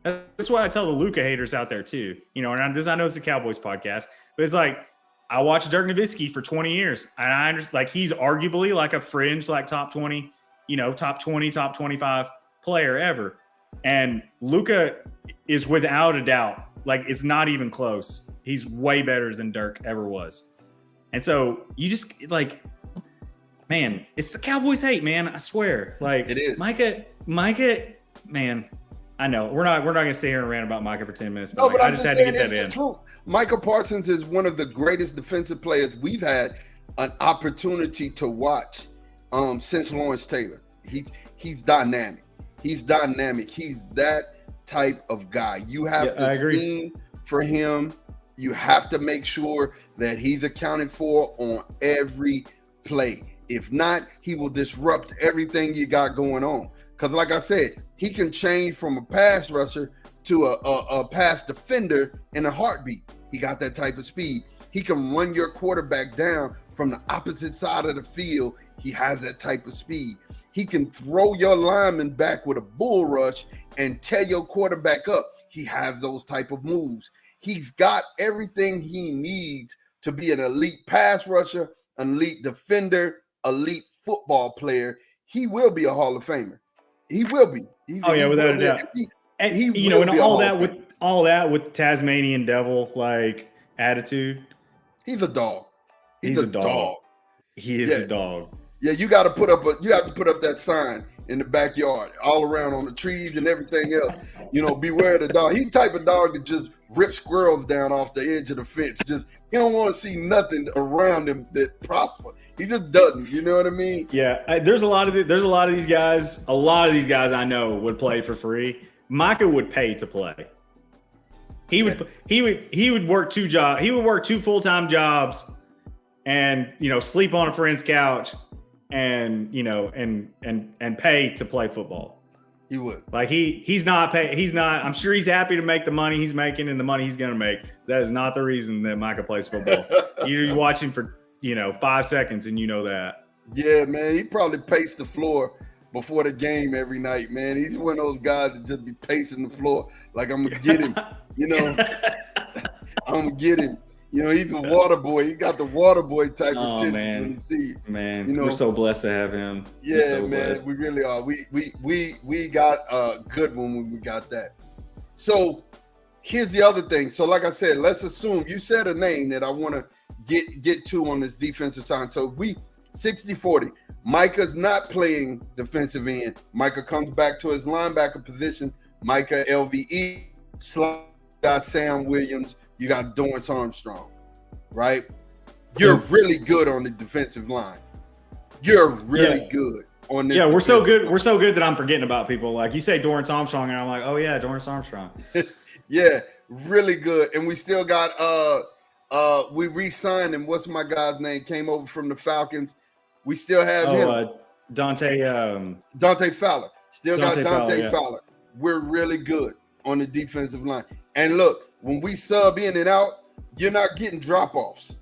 That's what I tell the Luka haters out there too. And I know it's a Cowboys podcast, but it's I watched Dirk Nowitzki for 20 years, and I understand he's arguably a fringe top 20, top 20, top 25 player ever. And Luka is without a doubt, it's not even close. He's way better than Dirk ever was. And so you just man, it's the Cowboys hate, man. I swear. It is. Micah, man. I know we're not going to sit here and rant about Micah for 10 minutes, but I just had to get that in. The truth. Micah Parsons is one of the greatest defensive players we've had an opportunity to watch since Lawrence Taylor. He's dynamic. He's that type of guy. You have to scheme for him. You have to make sure that he's accounted for on every play. If not, he will disrupt everything you got going on. Because like I said, he can change from a pass rusher to a pass defender in a heartbeat. He got that type of speed. He can run your quarterback down from the opposite side of the field. He has that type of speed. He can throw your lineman back with a bull rush and tear your quarterback up. He has those type of moves. He's got everything he needs to be an elite pass rusher, an elite defender, elite football player. He will be a Hall of Famer. He will be. Without a doubt. And all that with Tasmanian devil like attitude. He's a dog. He's a dog. He is a dog. Yeah, you have to put up that sign in the backyard, all around on the trees and everything else. Beware the dog. He's the type of dog that just rips squirrels down off the edge of the fence. He don't want to see nothing around him that prosper. He just doesn't. You know what I mean? Yeah. There's a lot of these guys. A lot of these guys I know would play for free. Micah would pay to play. He would work two jobs. He would work two full-time jobs, and sleep on a friend's couch, and and pay to play football. He would. Like he's not pay. He's not. I'm sure he's happy to make the money he's making and the money he's going to make. That is not the reason that Micah plays football. You watch him for 5 seconds and you know that. Yeah, man. He probably paced the floor before the game every night, man. He's one of those guys that just be pacing the floor like I'm gonna get him. I'm gonna get him. He's a water boy. He got the water boy type of attention when you see it. Man, we're so blessed to have him. Yeah, so man, blessed. We really are. We got a good one when we got that. So here's the other thing. So like I said, let's assume you said a name that I want to get to on this defensive side. So 60-40. Micah's not playing defensive end. Micah comes back to his linebacker position. Micah LVE. Got Sam Williams. You got Dorrance Armstrong, right? You're really good on the defensive line. You're really good on this. Yeah, we're so good. We're so good that I'm forgetting about people. Like you say Dorrance Armstrong, and I'm like, oh yeah, Dorrance Armstrong. Yeah, really good. And we still got we re-signed him. What's my guy's name? Came over from the Falcons. We still have him. Dante Fowler. Still got Dante Fowler. We're really good on the defensive line. And look, when we sub in and out, you're not getting drop-offs.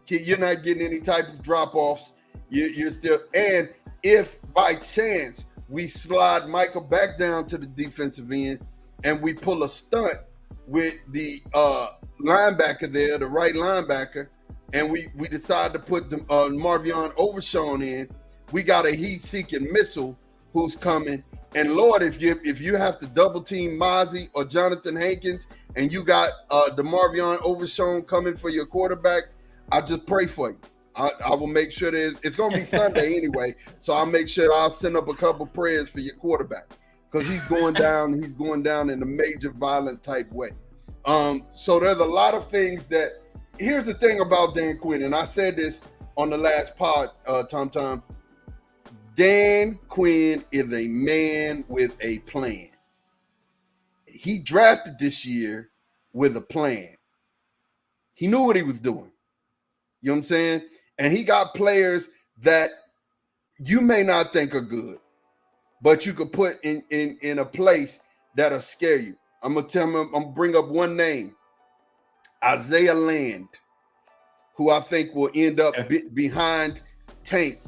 You're not getting any type of drop-offs. You're still, and if by chance we slide Michael back down to the defensive end and we pull a stunt with the linebacker there, the right linebacker, and we decide to put the Marvion Overshawn in, we got a heat-seeking missile who's coming. And Lord, if you have to double team Mozzie or Jonathan Hankins, and you got DeMarvion Overshawn coming for your quarterback, I just pray for you. I will make sure that it's going to be Sunday anyway, so I'll make sure I'll send up a couple prayers for your quarterback because he's going down. He's going down in a major violent type way. So there's a lot of things that. Here's the thing about Dan Quinn, and I said this on the last pod, Tom. Dan Quinn is a man with a plan. He drafted this year with a plan. He knew what he was doing. You know what I'm saying? And he got players that you may not think are good, but you could put in a place that'll scare you. I'm gonna bring up one name, Isaiah Land, who I think will end up behind Tank.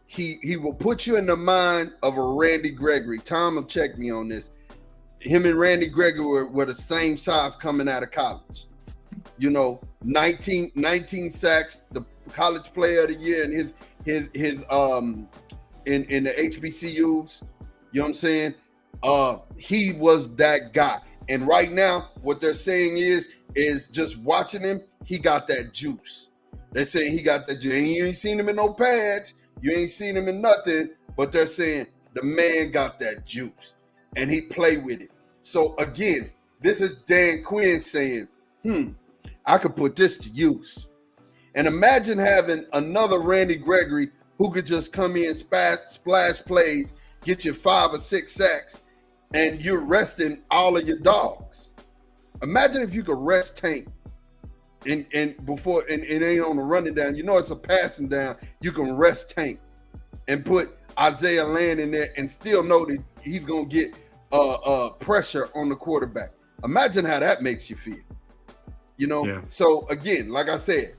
He will put you in the mind of a Randy Gregory. Tom will check me on this. Him and Randy Gregory were the same size coming out of college. 19 sacks, the college player of the year, and his in the HBCUs. You know what I'm saying? He was that guy. And right now, what they're saying is just watching him, he got that juice. They're saying he got that juice. And you ain't seen him in no pads. You ain't seen him in nothing, but they're saying the man got that juice and he played with it. So again, this is Dan Quinn saying, I could put this to use. And imagine having another Randy Gregory who could just come in, splash plays, get you 5 or 6 sacks, and you're resting all of your dogs. Imagine if you could rest Tank and before and it ain't on the running down. It's a passing down. You can rest Tank and put Isaiah Land in there and still know that he's gonna get pressure on the quarterback. Imagine how that makes you feel. You know, Yeah. so again, like I said,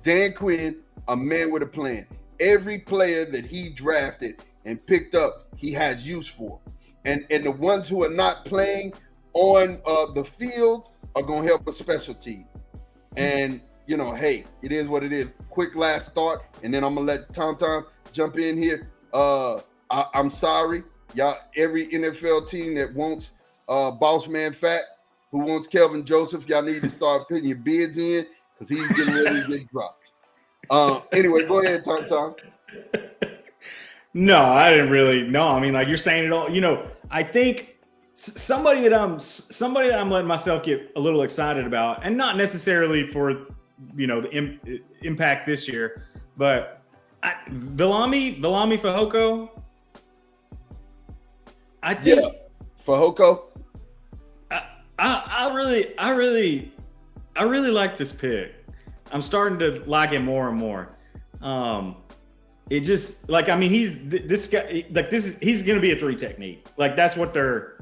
Dan Quinn, a man with a plan. Every player that he drafted and picked up, he has use for. And the ones who are not playing on the field are going to help a special team. And, you know, hey, it is what it is. Quick last thought, and then I'm going to let Tom jump in here. I'm sorry, y'all, every NFL team that wants Boss Man Fat, who wants Kelvin Joseph, y'all need to start putting your bids in because he's getting ready to get dropped. Anyway, go ahead, Tom. No, I didn't really. No, I mean, like you're saying it all. You know, I think somebody that I'm letting myself get a little excited about, and not necessarily for, you know, the impact this year, but Viliami Fehoko. I think Fehoko. I really like this pick. I'm starting to like him more and more. It just like, I mean, he's this guy, like he's going to be a 3 technique. Like that's what they're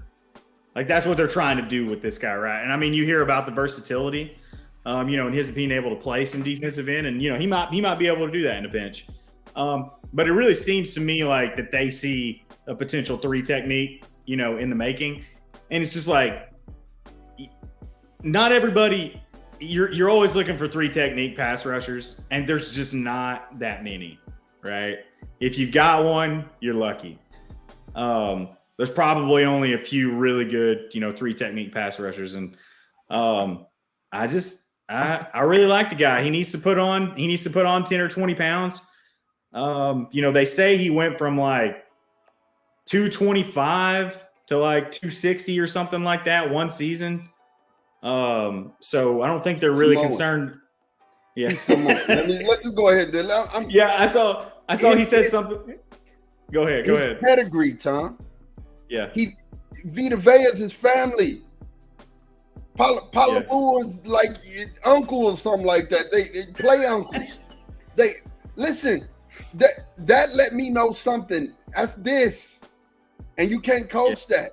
trying to do with this guy. Right. And I mean, you hear about the versatility, you know, and his being able to play some defensive end, and, you know, he might be able to do that in the bench. But it really seems to me like that they see a potential 3 technique, you know, in the making. And it's just like, not everybody, you're always looking for 3 technique pass rushers, and there's just not that many, right? If you've got one, you're lucky. There's probably only a few really good, you know, 3 technique pass rushers. And I really like the guy. He needs to put on 10 or 20 pounds. You know, they say he went from like 225 to like 260 or something like that one season. So I don't think they're really concerned. Yeah. Let's just go ahead. I saw he said something. Go ahead. Pedigree, Tom. Yeah. Vita Vea is his family. Palabu is like uncle or something like that. They play uncles. They listen. That let me know something. That's this, and you can't coach that.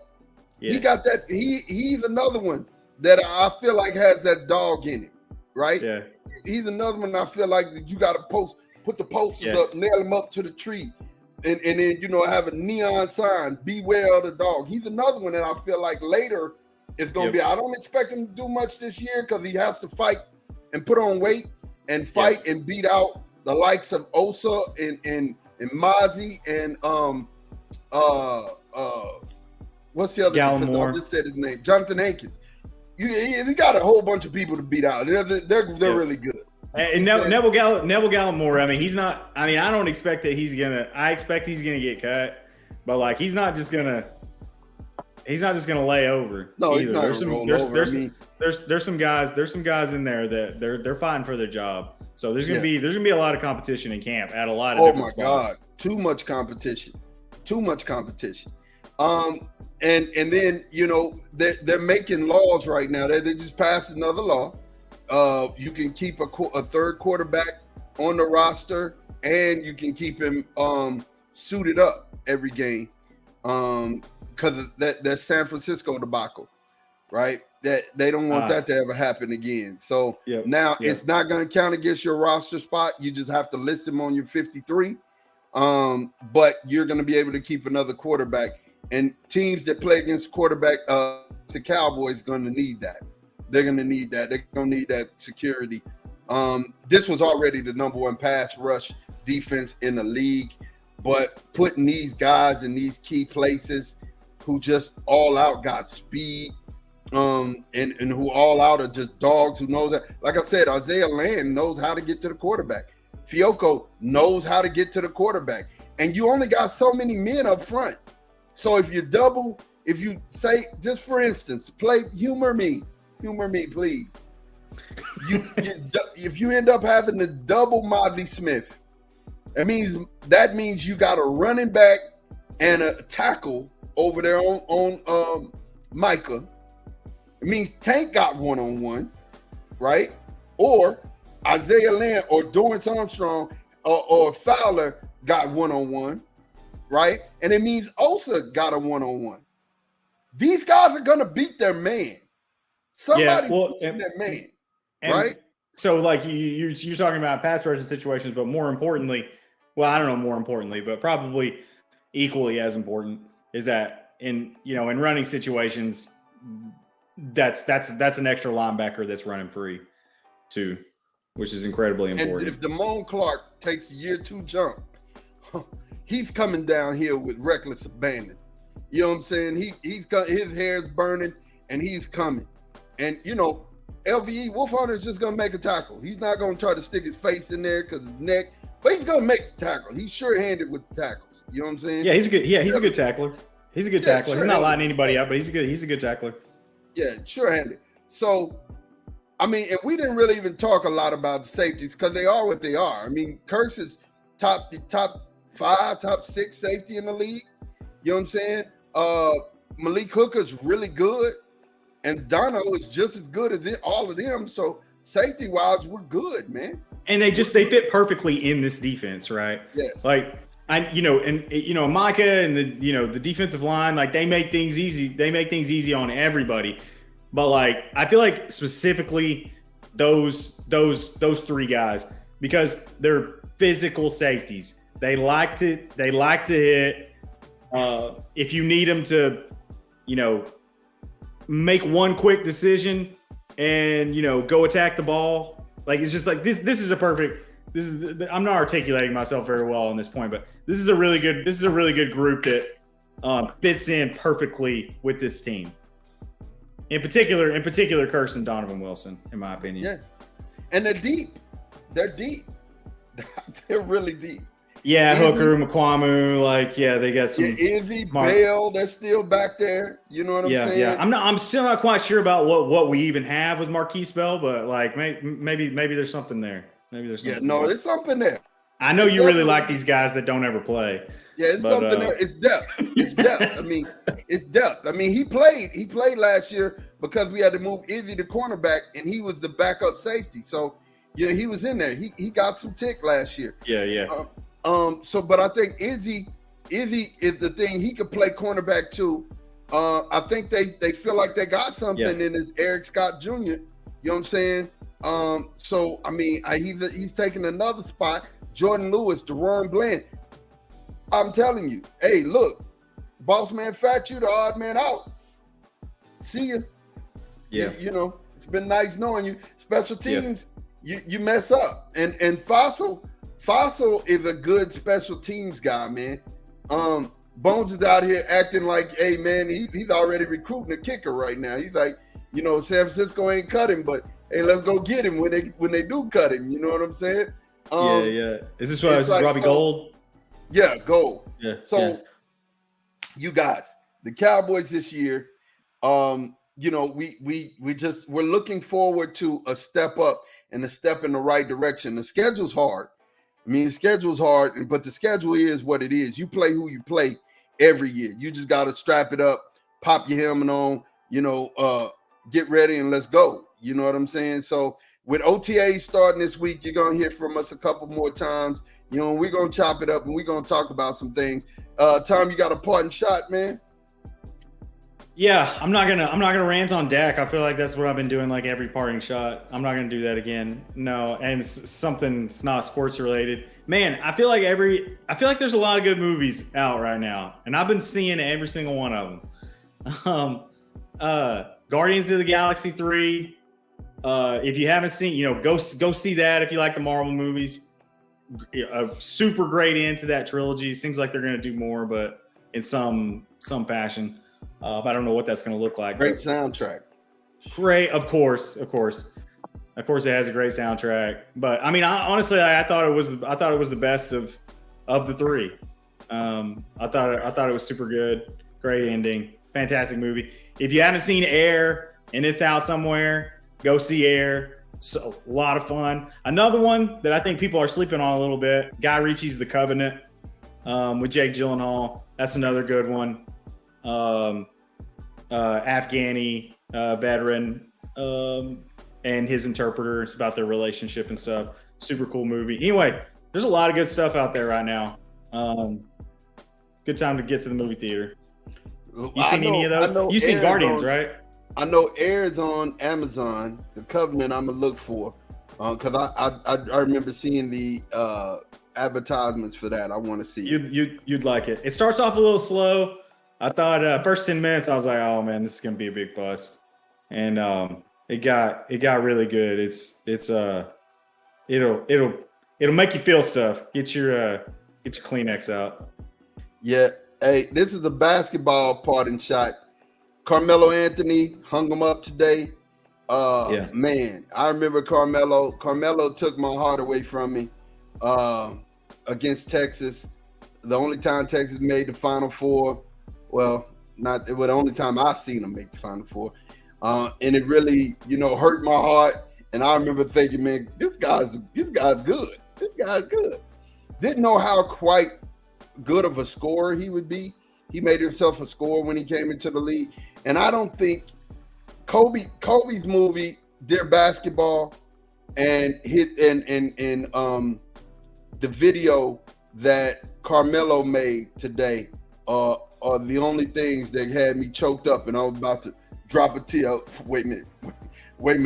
Yeah. He got that. He's another one that I feel like has that dog in him, right? Yeah. He's another one I feel like that you got to put the posters up, nail them up to the tree, and then, you know, have a neon sign, beware of the dog. He's another one that I feel like later is going to be. I don't expect him to do much this year because he has to fight and put on weight and fight and beat out the likes of Osa and Mozzie and what's the other defense? I just said his name, Jonathan Hankins. He got a whole bunch of people to beat out. They're really good. And Neville Gallimore, I mean, he's not. I mean, I don't expect that he's gonna. I expect he's gonna get cut, but like he's not just gonna lay over. No, either. There's some guys in there that they're fighting for their job. So there's gonna be a lot of competition in camp at a lot of different spots. Oh my God, too much competition. And then, you know, they're making laws right now. They just passed another law. You can keep a third quarterback on the roster, and you can keep him suited up every game because of that San Francisco debacle, right? That they don't want that to ever happen again. So now it's not going to count against your roster spot. You just have to list him on your 53. But you're going to be able to keep another quarterback. And teams that play against quarterback, the Cowboys, going to need that. They're going to need that. They're going to need that security. This was already the number 1 pass rush defense in the league, but putting these guys in these key places who just all out got speed, and who all out are just dogs who knows that. Like I said, Isaiah Land knows how to get to the quarterback. Fehoko knows how to get to the quarterback. And you only got so many men up front. So if you say, just for instance, humor me, please. If you end up having to double Mozzie Smith, that means you got a running back and a tackle over there on Micah. It means Tank got one-on-one, right? Or Isaiah Land or Dorrance Armstrong or Fowler got one-on-one, right? And it means Osa got a one-on-one. These guys are going to beat their man. Somebody beats their man. right? So like you're talking about pass rushing situations, but more importantly, well, I don't know more importantly, but probably equally as important is that in running situations, that's an extra linebacker that's running free too, which is incredibly important. And if Damone Clark takes a year 2 jump, he's coming down here with reckless abandon. You know what I'm saying? He's got his hair's burning and he's coming. And LVE Wolf Hunter is just gonna make a tackle. He's not gonna try to stick his face in there because his neck, but he's gonna make the tackle. He's sure-handed with the tackles. You know what I'm saying? Yeah, he's a good tackler. He's a good tackler. He's not lining anybody up, but he's a good tackler. Yeah, sure-handed. So, I mean, and we didn't really even talk a lot about the safeties because they are what they are. I mean, Curse is top 5, top 6 safety in the league. You know what I'm saying? Malik Hooker's really good, and Dono is just as good as all of them. So safety-wise, we're good, man. And they fit perfectly in this defense, right? Yes. Like Micah and the defensive line, like they make things easy. They make things easy on everybody. But like I feel like specifically those 3 guys, because they're physical safeties. They like to hit. If you need them to, make one quick decision and go attack the ball, like it's just like this is a perfect. I'm not articulating myself very well on this point, but this is a really good group that fits in perfectly with this team. In particular, Curse and Donovan Wilson, in my opinion. Yeah, and they're deep. They're really deep. Yeah, Izzy, Hooker, McQuamu, they got some. Yeah, Izzy, Bale, they're still back there. You know what I'm saying? Yeah. I'm still not quite sure about what we even have with Marquise Bell, but like maybe there's something there. Maybe there's something. Yeah, no, there's something there. I know you really like these guys that don't ever play. Yeah, it's something there. It's depth. It's depth. I mean, it's depth. I mean, he played last year because we had to move Izzy to cornerback, and he was the backup safety. So, he was in there. He got some tick last year. Yeah. But I think Izzy is the thing. He could play cornerback too. I think they feel like they got something in this Eric Scott Jr. You know what I'm saying? So I mean, he's taking another spot. Jordan Lewis, Deron Bland. I'm telling you, hey, look, boss man fat, you the odd man out. See ya. Yeah. It's been nice knowing you. Special teams, you mess up. And Fossil is a good special teams guy, man. Bones is out here acting like, hey, man, he's already recruiting a kicker right now. He's like, San Francisco ain't cut him, but hey, let's go get him when they do cut him. You know what I'm saying? Yeah. Is this Robbie Gould? Yeah, Gould. Yeah. So, you guys, the Cowboys this year, we're looking forward to a step up and a step in the right direction. The schedule's hard. I mean, the schedule's hard, but the schedule is what it is. You play who you play every year. You just got to strap it up, pop your helmet on, get ready and let's go. You know what I'm saying? So with OTA starting this week, you're going to hear from us a couple more times. We're going to chop it up and we're going to talk about some things. Tom, you got a parting shot, man? Yeah, I'm not gonna rant on Dak. I feel like that's what I've been doing like every parting shot. I'm not gonna do that again. No, and it's not sports related. Man, I feel like there's a lot of good movies out right now, and I've been seeing every single one of them. Guardians of the Galaxy 3. If you haven't seen, go see that if you like the Marvel movies. A super great end to that trilogy. Seems like they're gonna do more, but in some fashion. I don't know what that's going to look like. Great soundtrack. Great, of course. It has a great soundtrack. But I mean, honestly, I thought it was the best of the 3. I thought it was super good. Great ending. Fantastic movie. If you haven't seen Air and it's out somewhere, go see Air. So a lot of fun. Another one that I think people are sleeping on a little bit. Guy Ritchie's The Covenant with Jake Gyllenhaal. That's another good one. Afghani veteran and his interpreter. It's about their relationship and stuff. Super cool movie. Anyway, there's a lot of good stuff out there right now. Good time to get to the movie theater. You seen any of those? You seen Guardians, right? I know Air's on Amazon. The Covenant I'm gonna look for, because I remember seeing the advertisements for that. I want to see. You'd like it. It starts off a little slow. I thought first 10 minutes I was like, oh man, this is gonna be a big bust, and it got really good. It'll make you feel stuff. Get your Kleenex out. Yeah. Hey, this is a basketball parting shot. Carmelo Anthony hung him up today. Man, I remember Carmelo. Carmelo took my heart away from me against Texas. The only time Texas made the Final Four. Well, the only time I seen them make the Final Four. And it really, hurt my heart. And I remember thinking, man, this guy's good. This guy's good. Didn't know how quite good of a scorer he would be. He made himself a scorer when he came into the league. And I don't think Kobe's movie, Dear Basketball, and the video that Carmelo made today are the only things that had me choked up, and I was about to drop a tear. Wait a minute,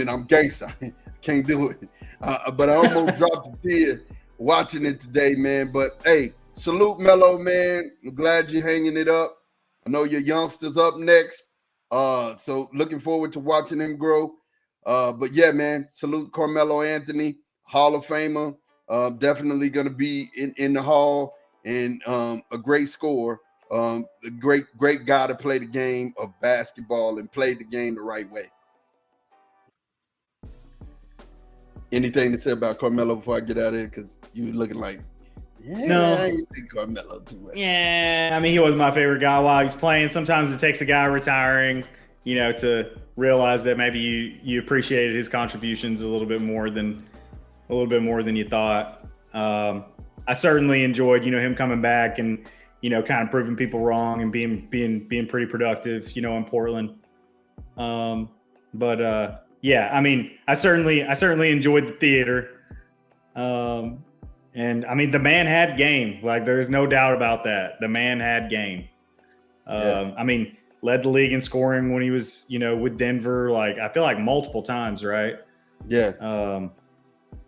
I'm gangster. Can't do it. But I almost dropped a tear watching it today, man. But hey, salute Melo, man. I'm glad you're hanging it up. I know your youngster's up next. So looking forward to watching him grow. But yeah, man, salute Carmelo Anthony, Hall of Famer. Definitely going to be in the Hall, and a great scorer. A great guy to play the game of basketball and play the game the right way. Anything to say about Carmelo before I get out of here? Because you looking like, no, I ain't think Carmelo too much. Yeah, I mean, he was my favorite guy while he's playing. Sometimes it takes a guy retiring, to realize that maybe you appreciated his contributions a little bit more than you thought. I certainly enjoyed, him coming back and, kind of proving people wrong and being pretty productive, in Portland. Yeah, I mean, I certainly enjoyed the theater. And I mean, the man had game. Like, there's no doubt about that. The man had game. I mean, led the league in scoring when he was, with Denver. Like, I feel like multiple times, right? Yeah.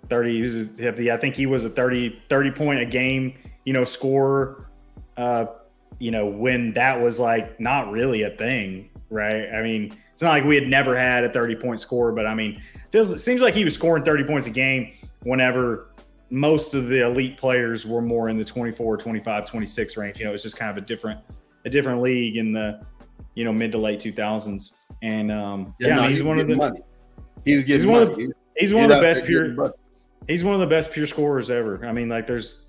30. I think he was a 30 point a game, scorer. When that was like not really a thing, right? I mean, it's not like we had never had a 30-point scorer, but I mean, it seems like he was scoring 30 points a game whenever most of the elite players were more in the 24, 25, 26 range. It's just kind of a different league in the, mid to late 2000s. And he's one of the money. He's one of the best pure scorers ever. I mean, like there's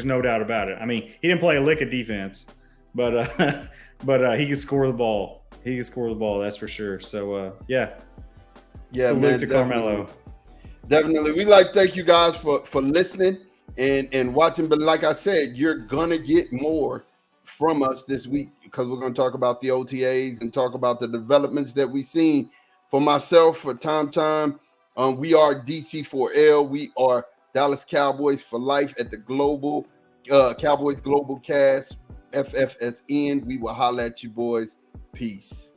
no doubt about it. I mean, he didn't play a lick of defense, but he could score the ball. He can score the ball, that's for sure. So, yeah, salute man, to Carmelo. Definitely. We'd like to thank you guys for listening and watching. But like I said, you're going to get more from us this week, because we're going to talk about the OTAs and talk about the developments that we've seen. For myself, for Tom, we are DC4L. We are Dallas Cowboys for life at the Global Cowboys Global Cast, FFSN. We will holler at you boys. Peace.